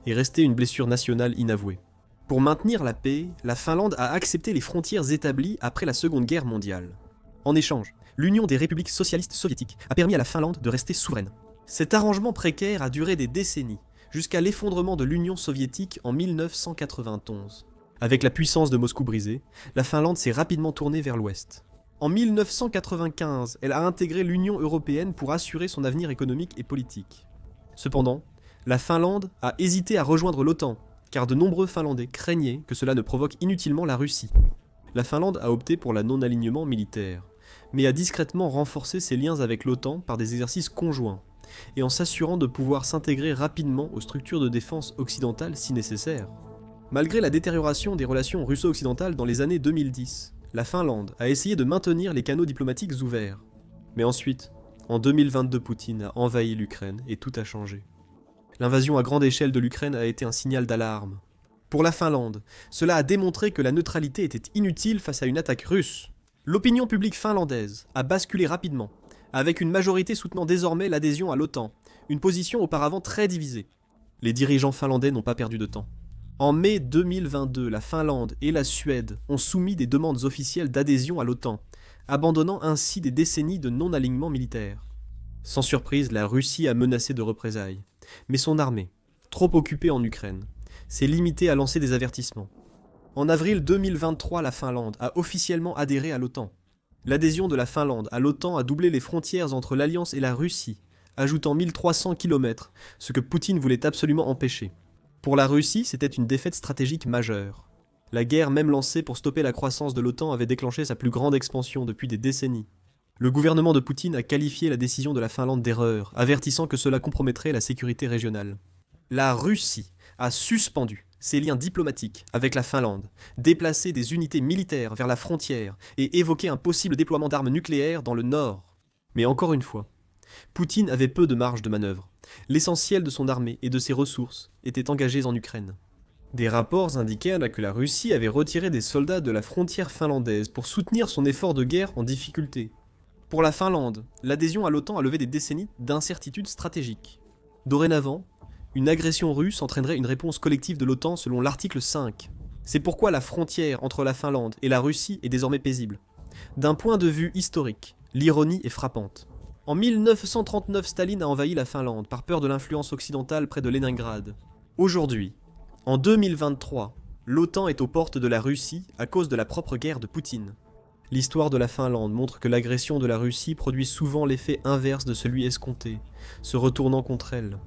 est restée une blessure nationale inavouée. Pour maintenir la paix, la Finlande a accepté les frontières établies après la Seconde Guerre mondiale. En échange, l'Union des républiques socialistes soviétiques a permis à la Finlande de rester souveraine. Cet arrangement précaire a duré des décennies, jusqu'à l'effondrement de l'Union soviétique en 1991. Avec la puissance de Moscou brisée, la Finlande s'est rapidement tournée vers l'ouest. En 1995, elle a intégré l'Union européenne pour assurer son avenir économique et politique. Cependant, la Finlande a hésité à rejoindre l'OTAN, car de nombreux Finlandais craignaient que cela ne provoque inutilement la Russie. La Finlande a opté pour la non-alignement militaire, mais a discrètement renforcé ses liens avec l'OTAN par des exercices conjoints, et en s'assurant de pouvoir s'intégrer rapidement aux structures de défense occidentales si nécessaire. Malgré la détérioration des relations russo-occidentales dans les années 2010, la Finlande a essayé de maintenir les canaux diplomatiques ouverts. Mais ensuite, en 2022, Poutine a envahi l'Ukraine et tout a changé. L'invasion à grande échelle de l'Ukraine a été un signal d'alarme. Pour la Finlande, cela a démontré que la neutralité était inutile face à une attaque russe. L'opinion publique finlandaise a basculé rapidement, avec une majorité soutenant désormais l'adhésion à l'OTAN, une position auparavant très divisée. Les dirigeants finlandais n'ont pas perdu de temps. En mai 2022, la Finlande et la Suède ont soumis des demandes officielles d'adhésion à l'OTAN, abandonnant ainsi des décennies de non-alignement militaire. Sans surprise, la Russie a menacé de représailles, mais son armée, trop occupée en Ukraine, s'est limitée à lancer des avertissements. En avril 2023, la Finlande a officiellement adhéré à l'OTAN. L'adhésion de la Finlande à l'OTAN a doublé les frontières entre l'Alliance et la Russie, ajoutant 1300 km, ce que Poutine voulait absolument empêcher. Pour la Russie, c'était une défaite stratégique majeure. La guerre même lancée pour stopper la croissance de l'OTAN avait déclenché sa plus grande expansion depuis des décennies. Le gouvernement de Poutine a qualifié la décision de la Finlande d'erreur, avertissant que cela compromettrait la sécurité régionale. La Russie a suspendu ses liens diplomatiques avec la Finlande, déplacé des unités militaires vers la frontière et évoqué un possible déploiement d'armes nucléaires dans le nord. Mais encore une fois, Poutine avait peu de marge de manœuvre. L'essentiel de son armée et de ses ressources étaient engagés en Ukraine. Des rapports indiquaient que la Russie avait retiré des soldats de la frontière finlandaise pour soutenir son effort de guerre en difficulté. Pour la Finlande, l'adhésion à l'OTAN a levé des décennies d'incertitudes stratégiques. Dorénavant, une agression russe entraînerait une réponse collective de l'OTAN selon l'article 5. C'est pourquoi la frontière entre la Finlande et la Russie est désormais paisible. D'un point de vue historique, l'ironie est frappante. En 1939, Staline a envahi la Finlande par peur de l'influence occidentale près de Leningrad. Aujourd'hui, en 2023, l'OTAN est aux portes de la Russie à cause de la propre guerre de Poutine. L'histoire de la Finlande montre que l'agression de la Russie produit souvent l'effet inverse de celui escompté, se retournant contre elle.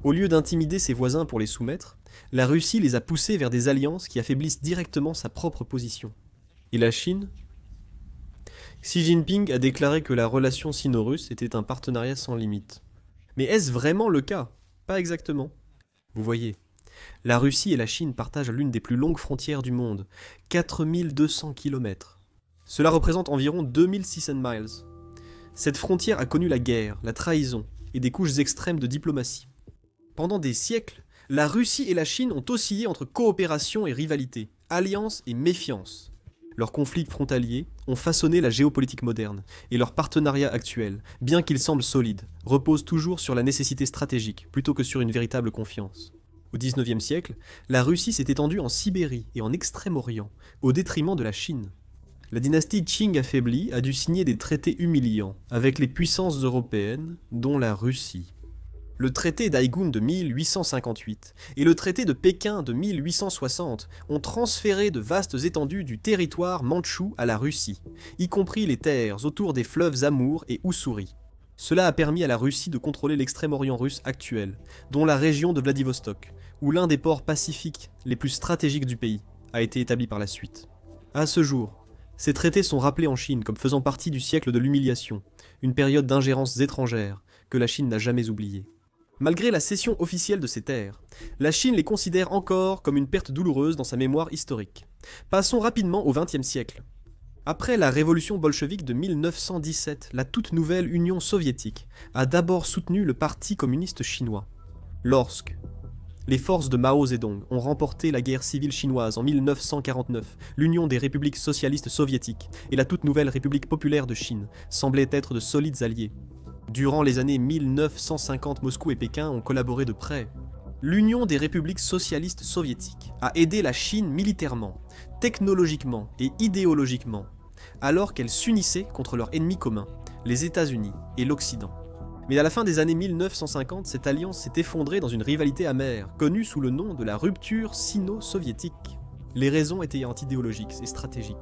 Au lieu d'intimider ses voisins pour les soumettre, la Russie les a poussés vers des alliances qui affaiblissent directement sa propre position. Et la Chine ? Xi Jinping a déclaré que la relation sino-russe était un partenariat sans limite. Mais est-ce vraiment le cas ? Pas exactement. Vous voyez, la Russie et la Chine partagent l'une des plus longues frontières du monde, 4200 km. Cela représente environ 2600 miles. Cette frontière a connu la guerre, la trahison et des couches extrêmes de diplomatie. Pendant des siècles, la Russie et la Chine ont oscillé entre coopération et rivalité, alliance et méfiance. Leurs conflits frontaliers ont façonné la géopolitique moderne, et leur partenariat actuel, bien qu'il semble solide, repose toujours sur la nécessité stratégique plutôt que sur une véritable confiance. Au XIXe siècle, la Russie s'est étendue en Sibérie et en Extrême-Orient, au détriment de la Chine. La dynastie Qing affaiblie a dû signer des traités humiliants avec les puissances européennes, dont la Russie. Le traité d'Aïgoun de 1858 et le traité de Pékin de 1860 ont transféré de vastes étendues du territoire mandchou à la Russie, y compris les terres autour des fleuves Amour et Oussouri. Cela a permis à la Russie de contrôler l'extrême-orient russe actuel, dont la région de Vladivostok, où l'un des ports pacifiques les plus stratégiques du pays a été établi par la suite. À ce jour, ces traités sont rappelés en Chine comme faisant partie du siècle de l'humiliation, une période d'ingérences étrangères que la Chine n'a jamais oubliée. Malgré la cession officielle de ces terres, la Chine les considère encore comme une perte douloureuse dans sa mémoire historique. Passons rapidement au XXe siècle. Après la révolution bolchevique de 1917, la toute nouvelle Union soviétique a d'abord soutenu le Parti communiste chinois. Lorsque les forces de Mao Zedong ont remporté la guerre civile chinoise en 1949, l'Union des républiques socialistes soviétiques et la toute nouvelle République populaire de Chine semblaient être de solides alliés. Durant les années 1950, Moscou et Pékin ont collaboré de près. L'Union des républiques socialistes soviétiques a aidé la Chine militairement, technologiquement et idéologiquement, alors qu'elle s'unissait contre leur ennemi commun, les États-Unis et l'Occident. Mais à la fin des années 1950, cette alliance s'est effondrée dans une rivalité amère, connue sous le nom de la rupture sino-soviétique. Les raisons étaient idéologiques et stratégiques.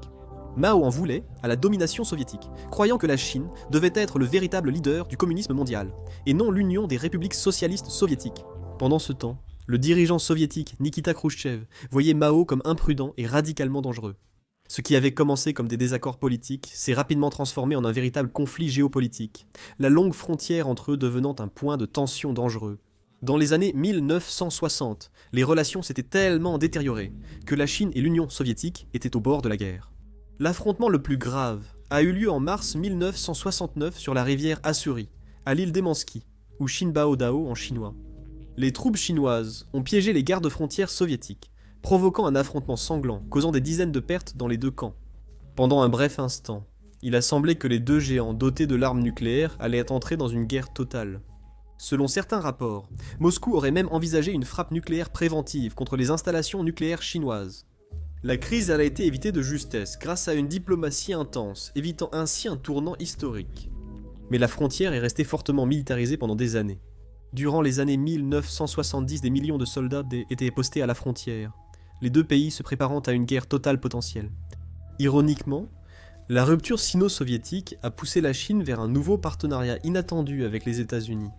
Mao en voulait à la domination soviétique, croyant que la Chine devait être le véritable leader du communisme mondial, et non l'Union des républiques socialistes soviétiques. Pendant ce temps, le dirigeant soviétique Nikita Khrouchtchev voyait Mao comme imprudent et radicalement dangereux. Ce qui avait commencé comme des désaccords politiques s'est rapidement transformé en un véritable conflit géopolitique, la longue frontière entre eux devenant un point de tension dangereux. Dans les années 1960, les relations s'étaient tellement détériorées que la Chine et l'Union soviétique étaient au bord de la guerre. L'affrontement le plus grave a eu lieu en mars 1969 sur la rivière Assuri, à l'île d'Emansky, ou Shinbaodao en chinois. Les troupes chinoises ont piégé les gardes-frontières soviétiques, provoquant un affrontement sanglant, causant des dizaines de pertes dans les deux camps. Pendant un bref instant, il a semblé que les deux géants dotés de l'arme nucléaire allaient entrer dans une guerre totale. Selon certains rapports, Moscou aurait même envisagé une frappe nucléaire préventive contre les installations nucléaires chinoises. La crise a été évitée de justesse grâce à une diplomatie intense, évitant ainsi un tournant historique. Mais la frontière est restée fortement militarisée pendant des années. Durant les années 1970, des millions de soldats étaient postés à la frontière, les deux pays se préparant à une guerre totale potentielle. Ironiquement, la rupture sino-soviétique a poussé la Chine vers un nouveau partenariat inattendu avec les États-Unis.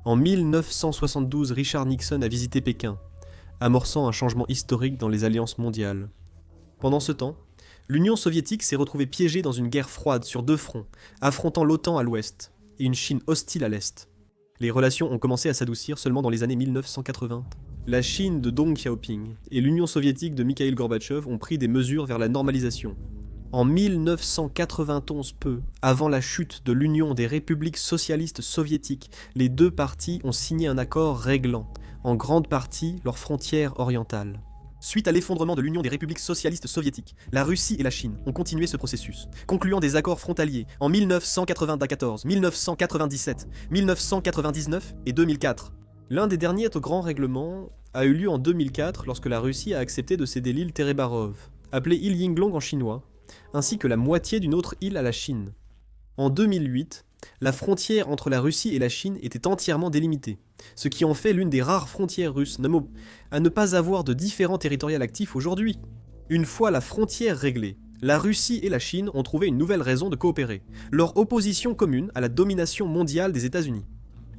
En 1972, Richard Nixon a visité Pékin, amorçant un changement historique dans les alliances mondiales. Pendant ce temps, l'Union soviétique s'est retrouvée piégée dans une guerre froide sur deux fronts, affrontant l'OTAN à l'ouest et une Chine hostile à l'est. Les relations ont commencé à s'adoucir seulement dans les années 1980. La Chine de Deng Xiaoping et l'Union soviétique de Mikhaïl Gorbatchev ont pris des mesures vers la normalisation. En 1991, peu avant la chute de l'Union des républiques socialistes soviétiques, les deux parties ont signé un accord réglant, en grande partie, leurs frontières orientales. Suite à l'effondrement de l'Union des républiques socialistes soviétiques, la Russie et la Chine ont continué ce processus, concluant des accords frontaliers en 1994, 1997, 1999 et 2004. L'un des derniers grands règlements a eu lieu en 2004 lorsque la Russie a accepté de céder l'île Terebarov, appelée île Yinglong en chinois, ainsi que la moitié d'une autre île à la Chine. En 2008, la frontière entre la Russie et la Chine était entièrement délimitée, ce qui en fait l'une des rares frontières russes à ne pas avoir de différend territorial actif aujourd'hui. Une fois la frontière réglée, la Russie et la Chine ont trouvé une nouvelle raison de coopérer, leur opposition commune à la domination mondiale des États-Unis.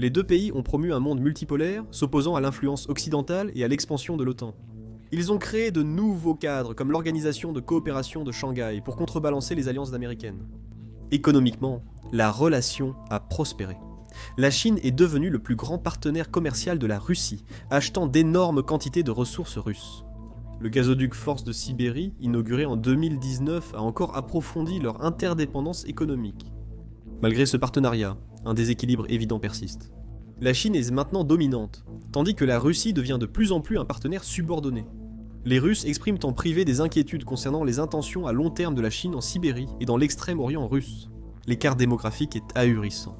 Les deux pays ont promu un monde multipolaire, s'opposant à l'influence occidentale et à l'expansion de l'OTAN. Ils ont créé de nouveaux cadres comme l'Organisation de coopération de Shanghai pour contrebalancer les alliances américaines. Économiquement, la relation a prospéré. La Chine est devenue le plus grand partenaire commercial de la Russie, achetant d'énormes quantités de ressources russes. Le gazoduc Force de Sibérie, inauguré en 2019, a encore approfondi leur interdépendance économique. Malgré ce partenariat, un déséquilibre évident persiste. La Chine est maintenant dominante, tandis que la Russie devient de plus en plus un partenaire subordonné. Les Russes expriment en privé des inquiétudes concernant les intentions à long terme de la Chine en Sibérie et dans l'extrême-orient russe. L'écart démographique est ahurissant.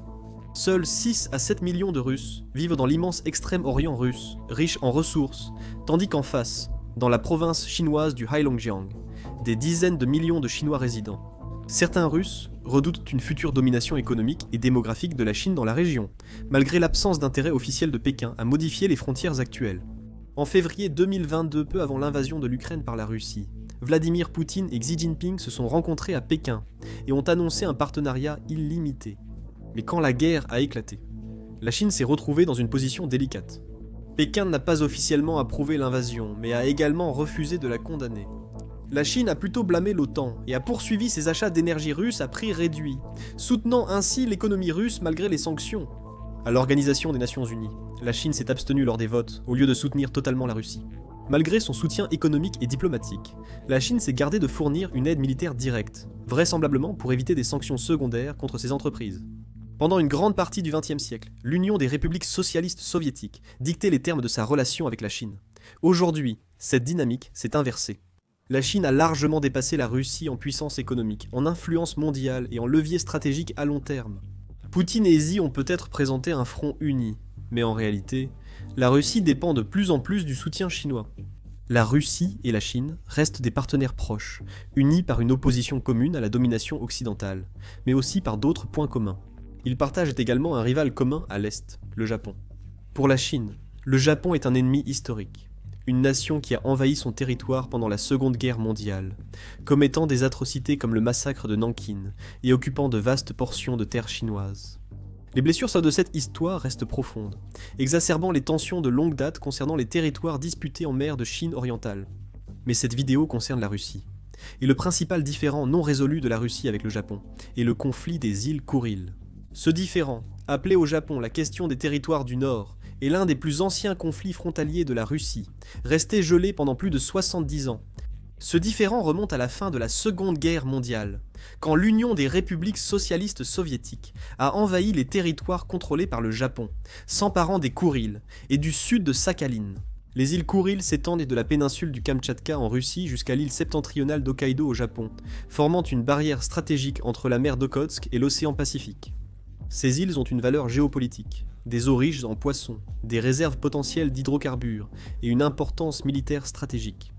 Seuls 6 à 7 millions de Russes vivent dans l'immense extrême-orient russe, riche en ressources, tandis qu'en face, dans la province chinoise du Heilongjiang, des dizaines de millions de Chinois résidents. Certains Russes redoutent une future domination économique et démographique de la Chine dans la région, malgré l'absence d'intérêt officiel de Pékin à modifier les frontières actuelles. En février 2022, peu avant l'invasion de l'Ukraine par la Russie, Vladimir Poutine et Xi Jinping se sont rencontrés à Pékin et ont annoncé un partenariat illimité. Mais quand la guerre a éclaté, la Chine s'est retrouvée dans une position délicate. Pékin n'a pas officiellement approuvé l'invasion, mais a également refusé de la condamner. La Chine a plutôt blâmé l'OTAN et a poursuivi ses achats d'énergie russe à prix réduit, soutenant ainsi l'économie russe malgré les sanctions. À l'Organisation des Nations Unies, la Chine s'est abstenue lors des votes, au lieu de soutenir totalement la Russie. Malgré son soutien économique et diplomatique, la Chine s'est gardée de fournir une aide militaire directe, vraisemblablement pour éviter des sanctions secondaires contre ses entreprises. Pendant une grande partie du XXe siècle, l'Union des républiques socialistes soviétiques dictait les termes de sa relation avec la Chine. Aujourd'hui, cette dynamique s'est inversée. La Chine a largement dépassé la Russie en puissance économique, en influence mondiale et en levier stratégique à long terme. Poutine et Xi ont peut-être présenté un front uni, mais en réalité, la Russie dépend de plus en plus du soutien chinois. La Russie et la Chine restent des partenaires proches, unis par une opposition commune à la domination occidentale, mais aussi par d'autres points communs. Ils partagent également un rival commun à l'Est, le Japon. Pour la Chine, le Japon est un ennemi historique, une nation qui a envahi son territoire pendant la Seconde Guerre mondiale, commettant des atrocités comme le massacre de Nankin et occupant de vastes portions de terre chinoise. Les blessures de cette histoire restent profondes, exacerbant les tensions de longue date concernant les territoires disputés en mer de Chine orientale. Mais cette vidéo concerne la Russie. Et le principal différend non résolu de la Russie avec le Japon est le conflit des îles Kouriles. Ce différend, appelé au Japon la question des territoires du Nord, est l'un des plus anciens conflits frontaliers de la Russie, resté gelé pendant plus de 70 ans. Ce différend remonte à la fin de la Seconde Guerre mondiale, quand l'Union des républiques socialistes soviétiques a envahi les territoires contrôlés par le Japon, s'emparant des Kouriles et du sud de Sakhaline. Les îles Kouriles s'étendent de la péninsule du Kamtchatka en Russie jusqu'à l'île septentrionale d'Hokkaido au Japon, formant une barrière stratégique entre la mer d'Okhotsk et l'océan Pacifique. Ces îles ont une valeur géopolitique, des eaux riches en poissons, des réserves potentielles d'hydrocarbures et une importance militaire stratégique.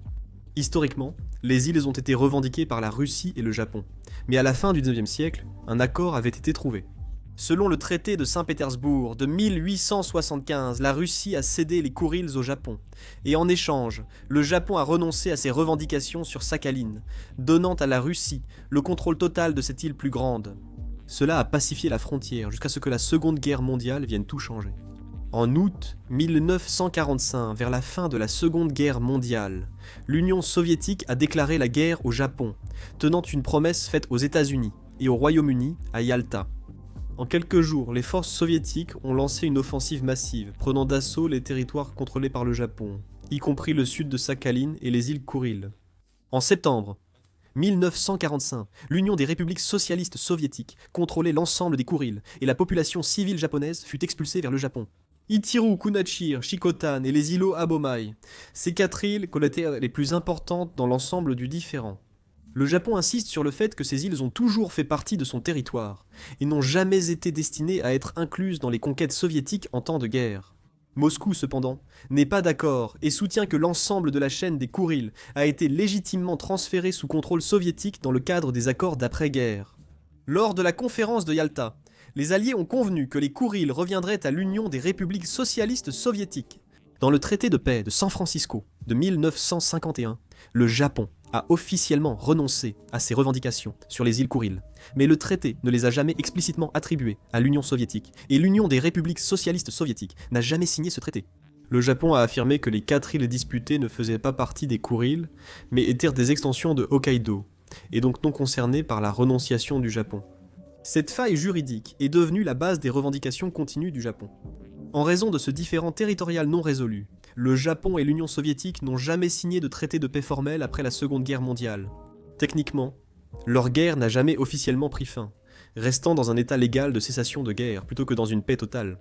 Historiquement, les îles ont été revendiquées par la Russie et le Japon, mais à la fin du XIXe siècle, un accord avait été trouvé. Selon le traité de Saint-Pétersbourg de 1875, la Russie a cédé les Kouriles au Japon, et en échange, le Japon a renoncé à ses revendications sur Sakhaline, donnant à la Russie le contrôle total de cette île plus grande. Cela a pacifié la frontière jusqu'à ce que la Seconde Guerre mondiale vienne tout changer. En août 1945, vers la fin de la Seconde Guerre mondiale, l'Union soviétique a déclaré la guerre au Japon, tenant une promesse faite aux États-Unis et au Royaume-Uni à Yalta. En quelques jours, les forces soviétiques ont lancé une offensive massive, prenant d'assaut les territoires contrôlés par le Japon, y compris le sud de Sakhaline et les îles Kouriles. En septembre 1945, l'Union des républiques socialistes soviétiques contrôlait l'ensemble des Kouriles et la population civile japonaise fut expulsée vers le Japon. Ichiru, Kunachir, Shikotan et les îlots Abomai, ces 4 îles étaient les plus importantes dans l'ensemble du différend. Le Japon insiste sur le fait que ces îles ont toujours fait partie de son territoire et n'ont jamais été destinées à être incluses dans les conquêtes soviétiques en temps de guerre. Moscou, cependant, n'est pas d'accord et soutient que l'ensemble de la chaîne des Kouriles a été légitimement transféré sous contrôle soviétique dans le cadre des accords d'après-guerre. Lors de la conférence de Yalta, les Alliés ont convenu que les Kouriles reviendraient à l'Union des républiques socialistes soviétiques. Dans le traité de paix de San Francisco de 1951, le Japon a officiellement renoncé à ses revendications sur les îles Kouriles, mais le traité ne les a jamais explicitement attribuées à l'Union soviétique, et l'Union des républiques socialistes soviétiques n'a jamais signé ce traité. Le Japon a affirmé que les 4 îles disputées ne faisaient pas partie des Kouriles, mais étaient des extensions de Hokkaido, et donc non concernées par la renonciation du Japon. Cette faille juridique est devenue la base des revendications continues du Japon. En raison de ce différend territorial non résolu, le Japon et l'Union soviétique n'ont jamais signé de traité de paix formel après la Seconde Guerre mondiale. Techniquement, leur guerre n'a jamais officiellement pris fin, restant dans un état légal de cessation de guerre plutôt que dans une paix totale.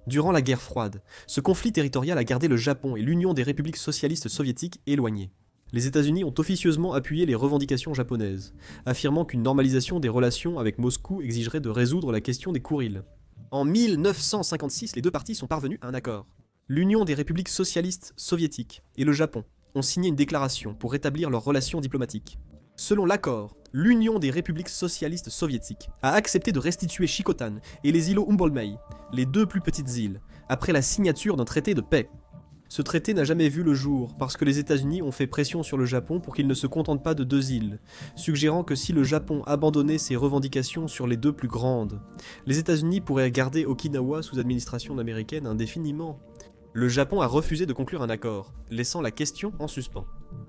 Durant la guerre froide, ce conflit territorial a gardé le Japon et l'Union des républiques socialistes soviétiques éloignés. Les États-Unis ont officieusement appuyé les revendications japonaises, affirmant qu'une normalisation des relations avec Moscou exigerait de résoudre la question des Kouriles. En 1956, les deux parties sont parvenues à un accord. L'Union des républiques socialistes soviétiques et le Japon ont signé une déclaration pour rétablir leurs relations diplomatiques. Selon l'accord, l'Union des républiques socialistes soviétiques a accepté de restituer Shikotan et les îlots Umbolmei, les 2 plus petites îles, après la signature d'un traité de paix. Ce traité n'a jamais vu le jour parce que les États-Unis ont fait pression sur le Japon pour qu'il ne se contente pas de 2 îles, suggérant que si le Japon abandonnait ses revendications sur les 2 plus grandes, les États-Unis pourraient garder Okinawa sous administration américaine indéfiniment. Le Japon a refusé de conclure un accord, laissant la question en suspens.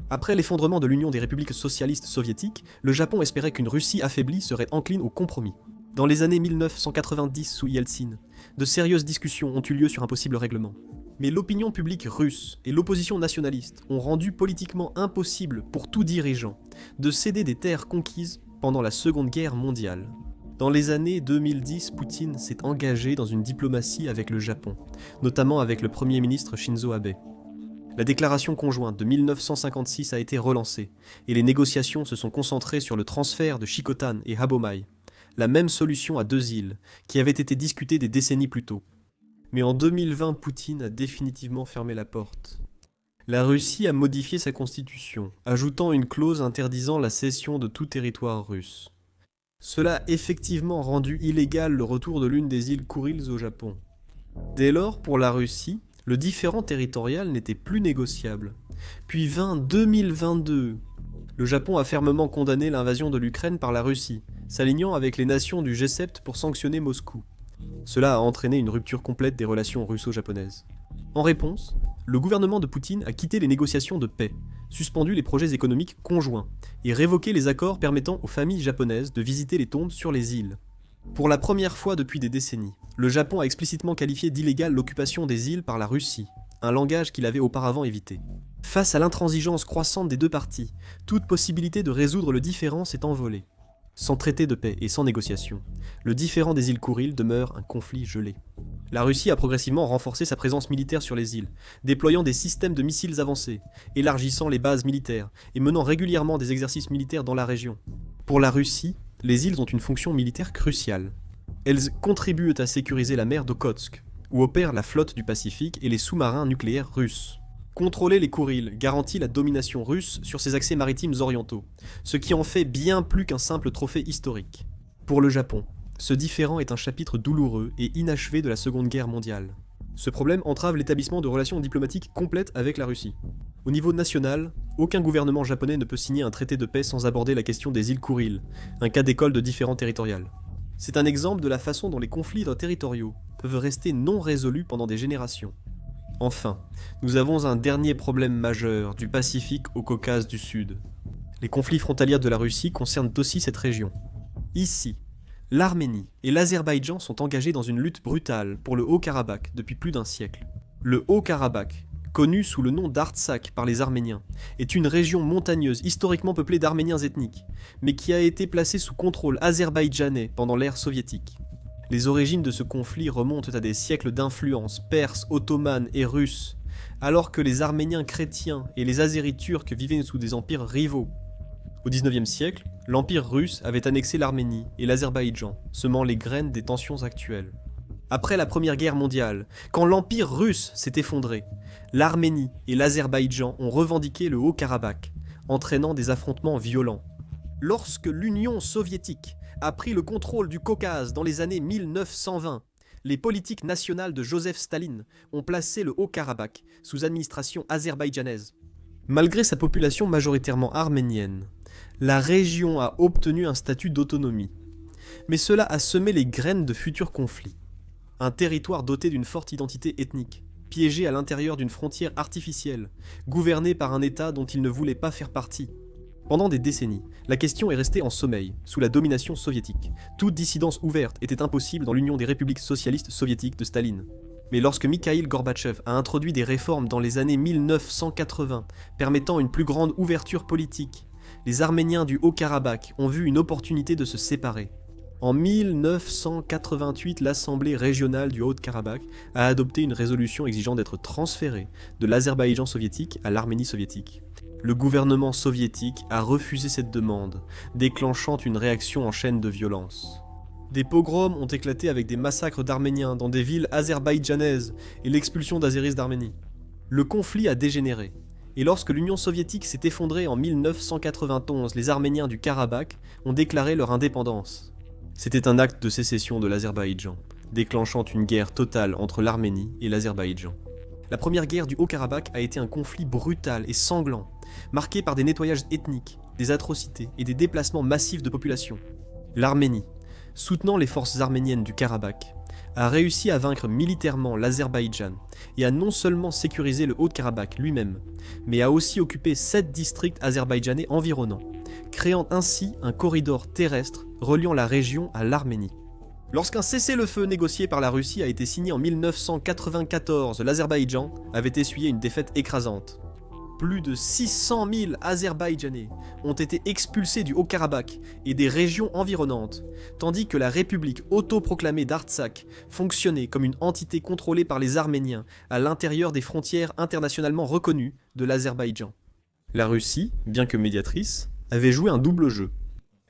Après l'effondrement de l'Union des républiques socialistes soviétiques, le Japon espérait qu'une Russie affaiblie serait encline au compromis. Dans les années 1990 sous Yeltsin, de sérieuses discussions ont eu lieu sur un possible règlement. Mais l'opinion publique russe et l'opposition nationaliste ont rendu politiquement impossible pour tout dirigeant de céder des terres conquises pendant la Seconde Guerre mondiale. Dans les années 2010, Poutine s'est engagé dans une diplomatie avec le Japon, notamment avec le Premier ministre Shinzo Abe. La déclaration conjointe de 1956 a été relancée, et les négociations se sont concentrées sur le transfert de Shikotan et Habomai, la même solution à 2 îles, qui avait été discutée des décennies plus tôt. Mais en 2020, Poutine a définitivement fermé la porte. La Russie a modifié sa constitution, ajoutant une clause interdisant la cession de tout territoire russe. Cela a effectivement rendu illégal le retour de l'une des îles Kuriles au Japon. Dès lors, pour la Russie, le différend territorial n'était plus négociable. Puis vint 2022. Le Japon a fermement condamné l'invasion de l'Ukraine par la Russie, s'alignant avec les nations du G7 pour sanctionner Moscou. Cela a entraîné une rupture complète des relations russo-japonaises. En réponse, le gouvernement de Poutine a quitté les négociations de paix, suspendu les projets économiques conjoints et révoqué les accords permettant aux familles japonaises de visiter les tombes sur les îles. Pour la première fois depuis des décennies, le Japon a explicitement qualifié d'illégale l'occupation des îles par la Russie, un langage qu'il avait auparavant évité. Face à l'intransigeance croissante des deux parties, toute possibilité de résoudre le différend s'est envolée. Sans traité de paix et sans négociation, le différend des îles Kuriles demeure un conflit gelé. La Russie a progressivement renforcé sa présence militaire sur les îles, déployant des systèmes de missiles avancés, élargissant les bases militaires et menant régulièrement des exercices militaires dans la région. Pour la Russie, les îles ont une fonction militaire cruciale. Elles contribuent à sécuriser la mer d'Okhotsk, où opère la flotte du Pacifique et les sous-marins nucléaires russes. Contrôler les Kuriles garantit la domination russe sur ses accès maritimes orientaux, ce qui en fait bien plus qu'un simple trophée historique. Pour le Japon, ce différend est un chapitre douloureux et inachevé de la Seconde Guerre mondiale. Ce problème entrave l'établissement de relations diplomatiques complètes avec la Russie. Au niveau national, aucun gouvernement japonais ne peut signer un traité de paix sans aborder la question des îles Kuriles, un cas d'école de différend territorial. C'est un exemple de la façon dont les conflits territoriaux peuvent rester non résolus pendant des générations. Enfin, nous avons un dernier problème majeur du Pacifique au Caucase du Sud. Les conflits frontaliers de la Russie concernent aussi cette région. Ici, l'Arménie et l'Azerbaïdjan sont engagés dans une lutte brutale pour le Haut-Karabakh depuis plus d'1 siècle. Le Haut-Karabakh, connu sous le nom d'Artsakh par les Arméniens, est une région montagneuse historiquement peuplée d'Arméniens ethniques, mais qui a été placée sous contrôle azerbaïdjanais pendant l'ère soviétique. Les origines de ce conflit remontent à des siècles d'influence perse, ottomane et russe, alors que les Arméniens chrétiens et les Azéris turcs vivaient sous des empires rivaux. Au XIXe siècle, l'Empire russe avait annexé l'Arménie et l'Azerbaïdjan, semant les graines des tensions actuelles. Après la Première Guerre mondiale, quand l'Empire russe s'est effondré, l'Arménie et l'Azerbaïdjan ont revendiqué le Haut-Karabakh, entraînant des affrontements violents. Lorsque l'Union soviétique a pris le contrôle du Caucase dans les années 1920, les politiques nationales de Joseph Staline ont placé le Haut-Karabakh sous administration azerbaïdjanaise. Malgré sa population majoritairement arménienne, la région a obtenu un statut d'autonomie. Mais cela a semé les graines de futurs conflits. Un territoire doté d'une forte identité ethnique, piégé à l'intérieur d'une frontière artificielle, gouverné par un État dont il ne voulait pas faire partie. Pendant des décennies, la question est restée en sommeil, sous la domination soviétique. Toute dissidence ouverte était impossible dans l'Union des républiques socialistes soviétiques de Staline. Mais lorsque Mikhaïl Gorbatchev a introduit des réformes dans les années 1980, permettant une plus grande ouverture politique, les Arméniens du Haut-Karabakh ont vu une opportunité de se séparer. En 1988, l'Assemblée régionale du Haut-Karabakh a adopté une résolution exigeant d'être transférée de l'Azerbaïdjan soviétique à l'Arménie soviétique. Le gouvernement soviétique a refusé cette demande, déclenchant une réaction en chaîne de violence. Des pogroms ont éclaté avec des massacres d'Arméniens dans des villes azerbaïdjanaises et l'expulsion d'Azéris d'Arménie. Le conflit a dégénéré, et lorsque l'Union soviétique s'est effondrée en 1991, les Arméniens du Karabakh ont déclaré leur indépendance. C'était un acte de sécession de l'Azerbaïdjan, déclenchant une guerre totale entre l'Arménie et l'Azerbaïdjan. La première guerre du Haut-Karabakh a été un conflit brutal et sanglant, marqué par des nettoyages ethniques, des atrocités et des déplacements massifs de population. L'Arménie, soutenant les forces arméniennes du Karabakh, a réussi à vaincre militairement l'Azerbaïdjan et a non seulement sécurisé le Haut-Karabakh lui-même, mais a aussi occupé 7 districts azerbaïdjanais environnants, créant ainsi un corridor terrestre reliant la région à l'Arménie. Lorsqu'un cessez-le-feu négocié par la Russie a été signé en 1994, l'Azerbaïdjan avait essuyé une défaite écrasante. Plus de 600 000 Azerbaïdjanais ont été expulsés du Haut-Karabakh et des régions environnantes, tandis que la République autoproclamée d'Artsakh fonctionnait comme une entité contrôlée par les Arméniens à l'intérieur des frontières internationalement reconnues de l'Azerbaïdjan. La Russie, bien que médiatrice, avait joué un double jeu.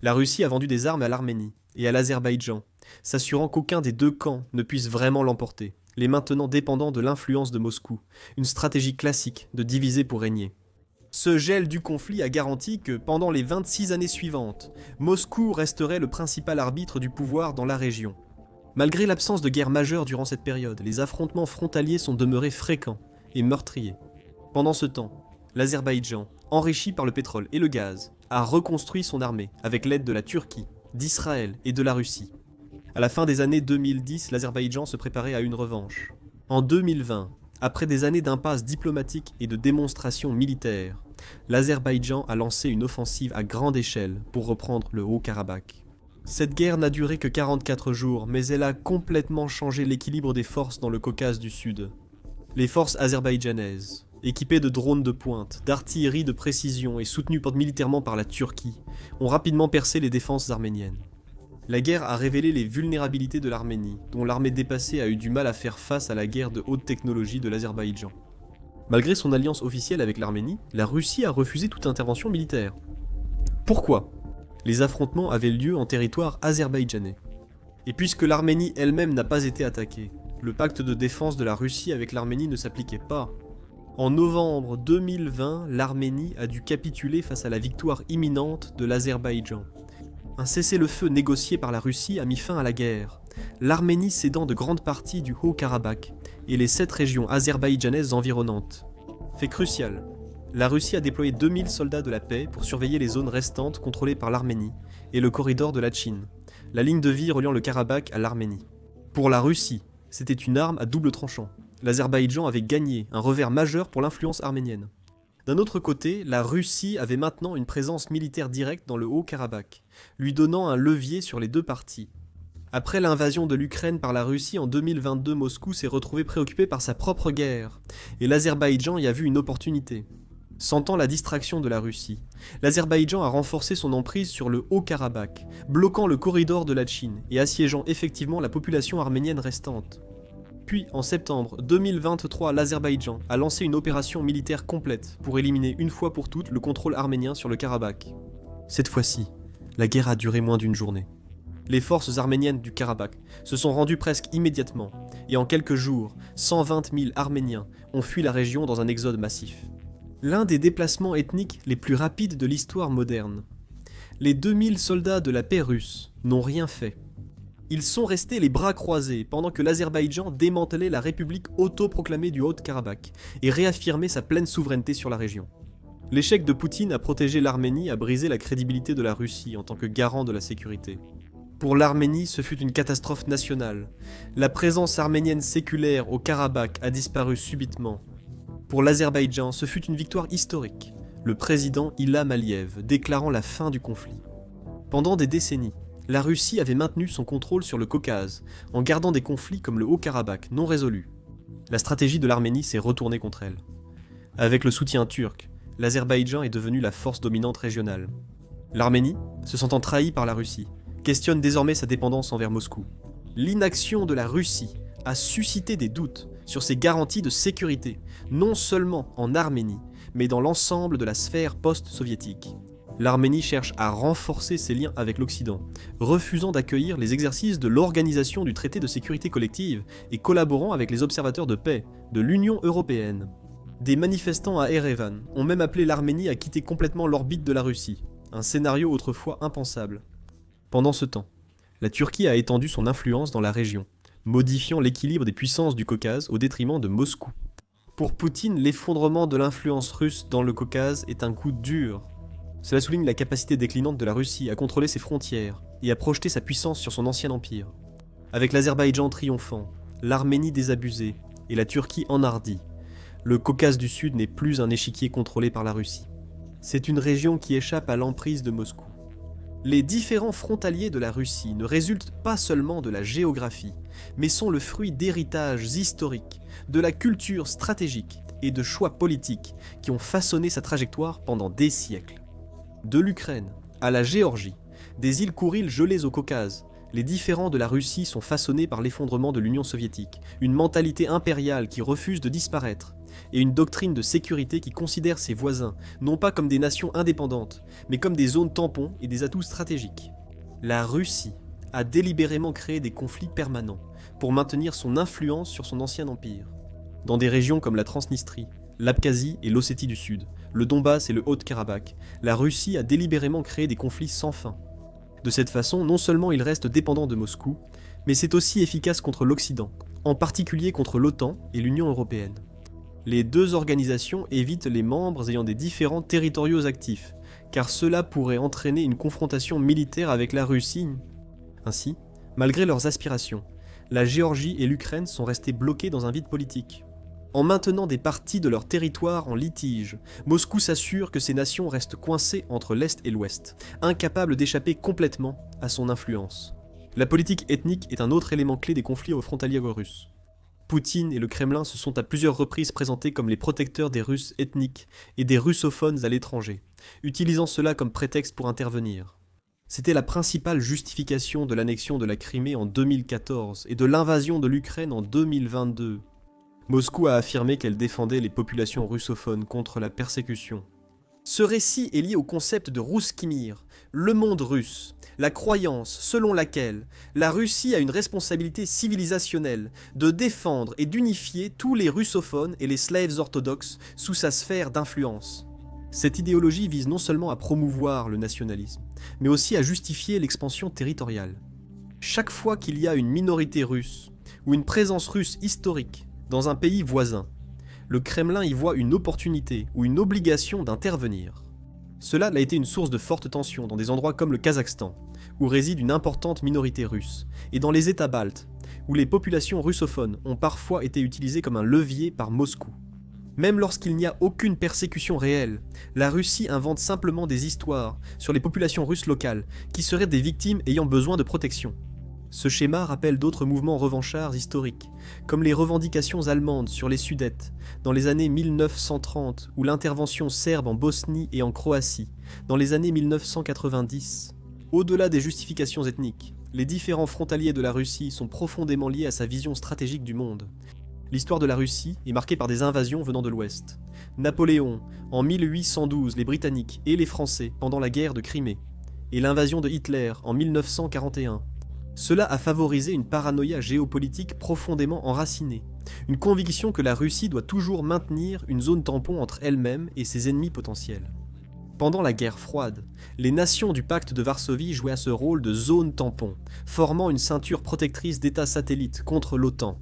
La Russie a vendu des armes à l'Arménie et à l'Azerbaïdjan, s'assurant qu'aucun des deux camps ne puisse vraiment l'emporter, les maintenant dépendants de l'influence de Moscou, une stratégie classique de diviser pour régner. Ce gel du conflit a garanti que, pendant les 26 années suivantes, Moscou resterait le principal arbitre du pouvoir dans la région. Malgré l'absence de guerre majeure durant cette période, les affrontements frontaliers sont demeurés fréquents et meurtriers. Pendant ce temps, l'Azerbaïdjan, enrichi par le pétrole et le gaz, a reconstruit son armée avec l'aide de la Turquie, d'Israël et de la Russie. À la fin des années 2010, l'Azerbaïdjan se préparait à une revanche. En 2020, après des années d'impasse diplomatique et de démonstrations militaires, l'Azerbaïdjan a lancé une offensive à grande échelle pour reprendre le Haut-Karabakh. Cette guerre n'a duré que 44 jours, mais elle a complètement changé l'équilibre des forces dans le Caucase du Sud. Les forces azerbaïdjanaises, équipées de drones de pointe, d'artillerie de précision et soutenues militairement par la Turquie, ont rapidement percé les défenses arméniennes. La guerre a révélé les vulnérabilités de l'Arménie, dont l'armée dépassée a eu du mal à faire face à la guerre de haute technologie de l'Azerbaïdjan. Malgré son alliance officielle avec l'Arménie, la Russie a refusé toute intervention militaire. Pourquoi ? Les affrontements avaient lieu en territoire azerbaïdjanais. Et puisque l'Arménie elle-même n'a pas été attaquée, le pacte de défense de la Russie avec l'Arménie ne s'appliquait pas. En novembre 2020, l'Arménie a dû capituler face à la victoire imminente de l'Azerbaïdjan. Un cessez-le-feu négocié par la Russie a mis fin à la guerre, l'Arménie cédant de grandes parties du Haut-Karabakh et les 7 régions azerbaïdjanaises environnantes. Fait crucial, la Russie a déployé 2000 soldats de la paix pour surveiller les zones restantes contrôlées par l'Arménie et le corridor de Lachin, la ligne de vie reliant le Karabakh à l'Arménie. Pour la Russie, c'était une arme à double tranchant. L'Azerbaïdjan avait gagné un revers majeur pour l'influence arménienne. D'un autre côté, la Russie avait maintenant une présence militaire directe dans le Haut-Karabakh, lui donnant un levier sur les deux parties. Après l'invasion de l'Ukraine par la Russie en 2022, Moscou s'est retrouvé préoccupé par sa propre guerre, et l'Azerbaïdjan y a vu une opportunité. Sentant la distraction de la Russie, l'Azerbaïdjan a renforcé son emprise sur le Haut-Karabakh, bloquant le corridor de Lachin et assiégeant effectivement la population arménienne restante. Puis, en septembre 2023, l'Azerbaïdjan a lancé une opération militaire complète pour éliminer une fois pour toutes le contrôle arménien sur le Karabakh. Cette fois-ci, la guerre a duré moins d'une journée. Les forces arméniennes du Karabakh se sont rendues presque immédiatement, et en quelques jours, 120 000 Arméniens ont fui la région dans un exode massif. L'un des déplacements ethniques les plus rapides de l'histoire moderne. Les 2000 soldats de la paix russe n'ont rien fait. Ils sont restés les bras croisés pendant que l'Azerbaïdjan démantelait la république autoproclamée du Haut-Karabakh et réaffirmait sa pleine souveraineté sur la région. L'échec de Poutine à protéger l'Arménie a brisé la crédibilité de la Russie en tant que garant de la sécurité. Pour l'Arménie, ce fut une catastrophe nationale. La présence arménienne séculaire au Karabakh a disparu subitement. Pour l'Azerbaïdjan, ce fut une victoire historique, le président Ilham Aliyev déclarant la fin du conflit. Pendant des décennies, la Russie avait maintenu son contrôle sur le Caucase, en gardant des conflits comme le Haut-Karabakh non résolus. La stratégie de l'Arménie s'est retournée contre elle. Avec le soutien turc, l'Azerbaïdjan est devenu la force dominante régionale. L'Arménie, se sentant trahie par la Russie, questionne désormais sa dépendance envers Moscou. L'inaction de la Russie a suscité des doutes sur ses garanties de sécurité, non seulement en Arménie, mais dans l'ensemble de la sphère post-soviétique. L'Arménie cherche à renforcer ses liens avec l'Occident, refusant d'accueillir les exercices de l'Organisation du traité de sécurité collective et collaborant avec les observateurs de paix de l'Union européenne. Des manifestants à Erevan ont même appelé l'Arménie à quitter complètement l'orbite de la Russie, un scénario autrefois impensable. Pendant ce temps, la Turquie a étendu son influence dans la région, modifiant l'équilibre des puissances du Caucase au détriment de Moscou. Pour Poutine, l'effondrement de l'influence russe dans le Caucase est un coup dur. Cela souligne la capacité déclinante de la Russie à contrôler ses frontières et à projeter sa puissance sur son ancien empire. Avec l'Azerbaïdjan triomphant, l'Arménie désabusée et la Turquie enhardie, le Caucase du Sud n'est plus un échiquier contrôlé par la Russie. C'est une région qui échappe à l'emprise de Moscou. Les différents frontaliers de la Russie ne résultent pas seulement de la géographie, mais sont le fruit d'héritages historiques, de la culture stratégique et de choix politiques qui ont façonné sa trajectoire pendant des siècles. De l'Ukraine à la Géorgie, des îles Kouriles gelées au Caucase, les différends de la Russie sont façonnés par l'effondrement de l'Union soviétique, une mentalité impériale qui refuse de disparaître, et une doctrine de sécurité qui considère ses voisins non pas comme des nations indépendantes, mais comme des zones tampons et des atouts stratégiques. La Russie a délibérément créé des conflits permanents pour maintenir son influence sur son ancien empire. Dans des régions comme la Transnistrie, l'Abkhazie et l'Ossétie du Sud, le Donbass et le Haut-Karabakh, la Russie a délibérément créé des conflits sans fin. De cette façon, non seulement il reste dépendant de Moscou, mais c'est aussi efficace contre l'Occident, en particulier contre l'OTAN et l'Union européenne. Les deux organisations évitent les membres ayant des différends territoriaux actifs, car cela pourrait entraîner une confrontation militaire avec la Russie. Ainsi, malgré leurs aspirations, la Géorgie et l'Ukraine sont restées bloquées dans un vide politique. En maintenant des parties de leur territoire en litige, Moscou s'assure que ces nations restent coincées entre l'Est et l'Ouest, incapables d'échapper complètement à son influence. La politique ethnique est un autre élément clé des conflits frontaliers russes. Poutine et le Kremlin se sont à plusieurs reprises présentés comme les protecteurs des Russes ethniques et des russophones à l'étranger, utilisant cela comme prétexte pour intervenir. C'était la principale justification de l'annexion de la Crimée en 2014 et de l'invasion de l'Ukraine en 2022. Moscou a affirmé qu'elle défendait les populations russophones contre la persécution. Ce récit est lié au concept de Rousski Mir, le monde russe, la croyance selon laquelle la Russie a une responsabilité civilisationnelle de défendre et d'unifier tous les russophones et les slaves orthodoxes sous sa sphère d'influence. Cette idéologie vise non seulement à promouvoir le nationalisme, mais aussi à justifier l'expansion territoriale. Chaque fois qu'il y a une minorité russe ou une présence russe historique dans un pays voisin, le Kremlin y voit une opportunité ou une obligation d'intervenir. Cela a été une source de fortes tensions dans des endroits comme le Kazakhstan, où réside une importante minorité russe, et dans les États baltes, où les populations russophones ont parfois été utilisées comme un levier par Moscou. Même lorsqu'il n'y a aucune persécution réelle, la Russie invente simplement des histoires sur les populations russes locales qui seraient des victimes ayant besoin de protection. Ce schéma rappelle d'autres mouvements revanchards historiques, comme les revendications allemandes sur les Sudètes, dans les années 1930, ou l'intervention serbe en Bosnie et en Croatie, dans les années 1990. Au-delà des justifications ethniques, les différents frontaliers de la Russie sont profondément liés à sa vision stratégique du monde. L'histoire de la Russie est marquée par des invasions venant de l'Ouest. Napoléon, en 1812, les Britanniques et les Français pendant la guerre de Crimée, et l'invasion de Hitler en 1941. Cela a favorisé une paranoïa géopolitique profondément enracinée, une conviction que la Russie doit toujours maintenir une zone tampon entre elle-même et ses ennemis potentiels. Pendant la guerre froide, les nations du pacte de Varsovie jouaient ce rôle de zone tampon, formant une ceinture protectrice d'États satellites contre l'OTAN.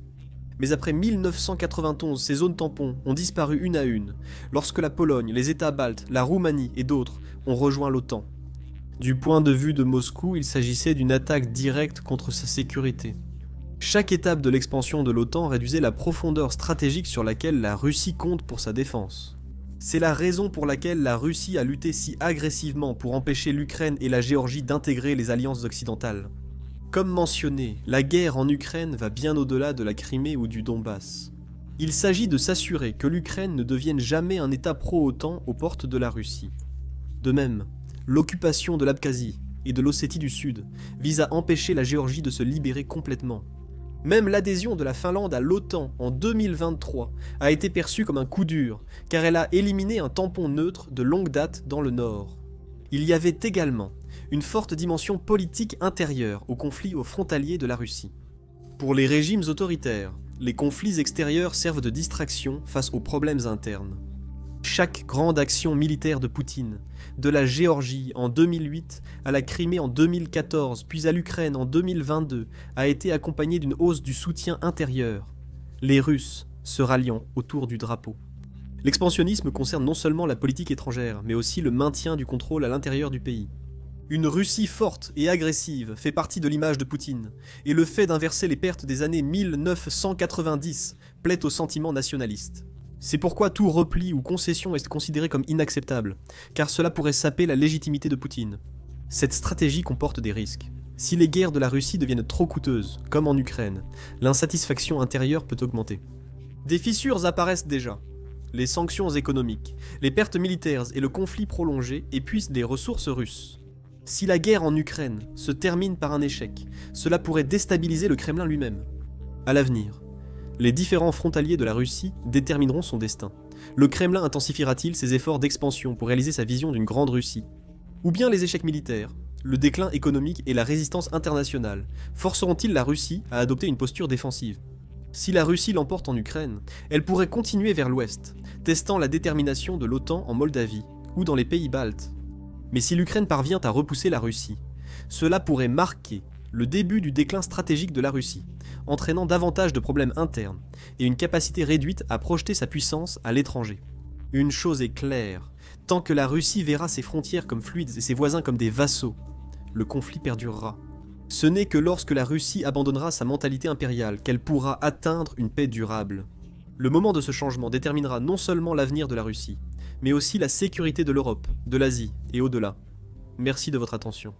Mais après 1991, ces zones tampons ont disparu une à une, lorsque la Pologne, les États baltes, la Roumanie et d'autres ont rejoint l'OTAN. Du point de vue de Moscou, il s'agissait d'une attaque directe contre sa sécurité. Chaque étape de l'expansion de l'OTAN réduisait la profondeur stratégique sur laquelle la Russie compte pour sa défense. C'est la raison pour laquelle la Russie a lutté si agressivement pour empêcher l'Ukraine et la Géorgie d'intégrer les alliances occidentales. Comme mentionné, la guerre en Ukraine va bien au-delà de la Crimée ou du Donbass. Il s'agit de s'assurer que l'Ukraine ne devienne jamais un État pro-OTAN aux portes de la Russie. De même, l'occupation de l'Abkhazie et de l'Ossétie du Sud vise à empêcher la Géorgie de se libérer complètement. Même l'adhésion de la Finlande à l'OTAN en 2023 a été perçue comme un coup dur, car elle a éliminé un tampon neutre de longue date dans le Nord. Il y avait également une forte dimension politique intérieure au conflit frontalier de la Russie. Pour les régimes autoritaires, les conflits extérieurs servent de distraction face aux problèmes internes. Chaque grande action militaire de Poutine, de la Géorgie en 2008 à la Crimée en 2014, puis à l'Ukraine en 2022, a été accompagnée d'une hausse du soutien intérieur, les Russes se ralliant autour du drapeau. L'expansionnisme concerne non seulement la politique étrangère, mais aussi le maintien du contrôle à l'intérieur du pays. Une Russie forte et agressive fait partie de l'image de Poutine, et le fait d'inverser les pertes des années 1990 plaît au sentiment nationaliste. C'est pourquoi tout repli ou concession est considéré comme inacceptable, car cela pourrait saper la légitimité de Poutine. Cette stratégie comporte des risques. Si les guerres de la Russie deviennent trop coûteuses, comme en Ukraine, l'insatisfaction intérieure peut augmenter. Des fissures apparaissent déjà. Les sanctions économiques, les pertes militaires et le conflit prolongé épuisent les ressources russes. Si la guerre en Ukraine se termine par un échec, cela pourrait déstabiliser le Kremlin lui-même. À l'avenir, les différents frontaliers de la Russie détermineront son destin. Le Kremlin intensifiera-t-il ses efforts d'expansion pour réaliser sa vision d'une grande Russie? Ou bien les échecs militaires, le déclin économique et la résistance internationale forceront-ils la Russie à adopter une posture défensive? Si la Russie l'emporte en Ukraine, elle pourrait continuer vers l'ouest, testant la détermination de l'OTAN en Moldavie ou dans les pays baltes. Mais si l'Ukraine parvient à repousser la Russie, cela pourrait marquer le début du déclin stratégique de la Russie, entraînant davantage de problèmes internes et une capacité réduite à projeter sa puissance à l'étranger. Une chose est claire, tant que la Russie verra ses frontières comme fluides et ses voisins comme des vassaux, le conflit perdurera. Ce n'est que lorsque la Russie abandonnera sa mentalité impériale qu'elle pourra atteindre une paix durable. Le moment de ce changement déterminera non seulement l'avenir de la Russie, mais aussi la sécurité de l'Europe, de l'Asie et au-delà. Merci de votre attention.